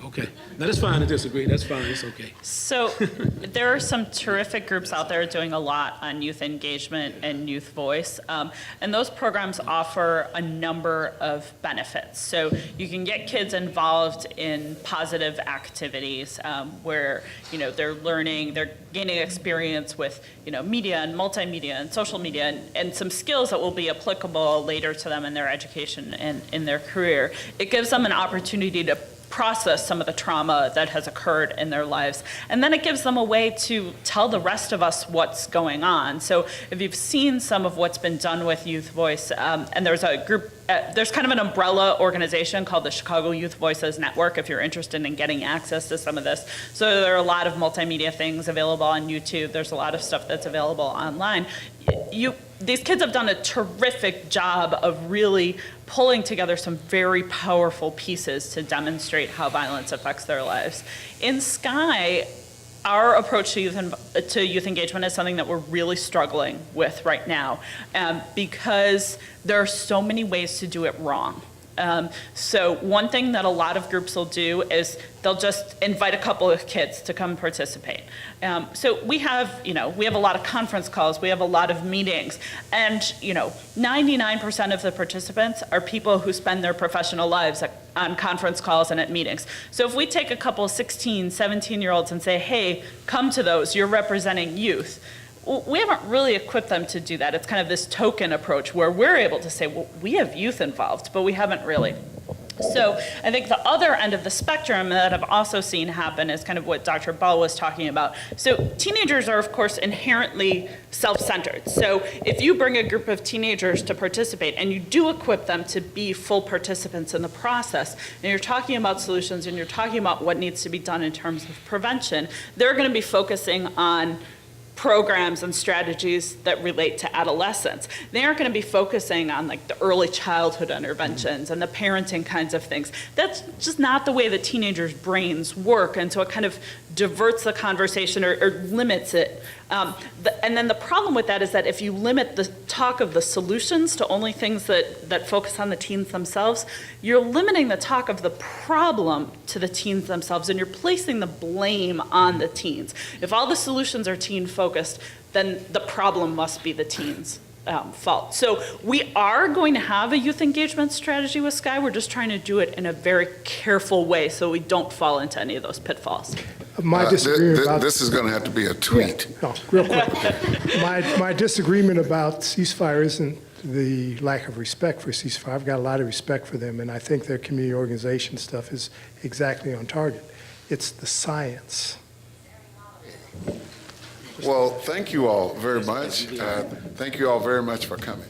Okay. No, that's fine to disagree. That's fine. It's okay. So there are some terrific groups out there doing a lot on youth engagement and youth voice. And those programs offer a number of benefits. So you can get kids involved in positive activities where, they're learning, they're gaining experience with, media and multimedia and social media and some skills that will be applicable later to them in their education and in their career. It gives them an opportunity to process some of the trauma that has occurred in their lives. And then it gives them a way to tell the rest of us what's going on. So if you've seen some of what's been done with Youth Voice, and there's a group, there's kind of an umbrella organization called the Chicago Youth Voices Network if you're interested in getting access to some of this. So there are a lot of multimedia things available on YouTube. There's a lot of stuff that's available online. These kids have done a terrific job of really pulling together some very powerful pieces to demonstrate how violence affects their lives. In Sky, our approach to youth engagement is something that we're really struggling with right now because there are so many ways to do it wrong. So one thing that a lot of groups will do is they'll just invite a couple of kids to come participate. So we have a lot of conference calls, we have a lot of meetings, and 99% of the participants are people who spend their professional lives on conference calls and at meetings. So if we take a couple of 16, 17-year-olds and say, hey, come to those, you're representing youth, we haven't really equipped them to do that. It's kind of this token approach where we're able to say, well, we have youth involved, but we haven't really. So I think the other end of the spectrum that I've also seen happen is kind of what Dr. Bell was talking about. So teenagers are, of course, inherently self-centered. So if you bring a group of teenagers to participate and you do equip them to be full participants in the process, and you're talking about solutions and you're talking about what needs to be done in terms of prevention, they're going to be focusing on programs and strategies that relate to adolescence. They aren't going to be focusing on like the early childhood interventions and the parenting kinds of things. That's just not the way that teenagers' brains work, and so it kind of diverts the conversation or limits it. And then the problem with that is that if you limit the talk of the solutions to only things that focus on the teens themselves, you're limiting the talk of the problem to the teens themselves, and you're placing the blame on the teens. If all the solutions are teen-focused, then the problem must be the teens' fault. So we are going to have a youth engagement strategy with Sky. We're just trying to do it in a very careful way so we don't fall into any of those pitfalls. My disagreement about this is going to have to be a tweet. Yeah, no, real quick. My disagreement about ceasefire isn't the lack of respect for ceasefire. I've got a lot of respect for them, and I think their community organization stuff is exactly on target. It's the science. Well, thank you all very much. Thank you all very much for coming.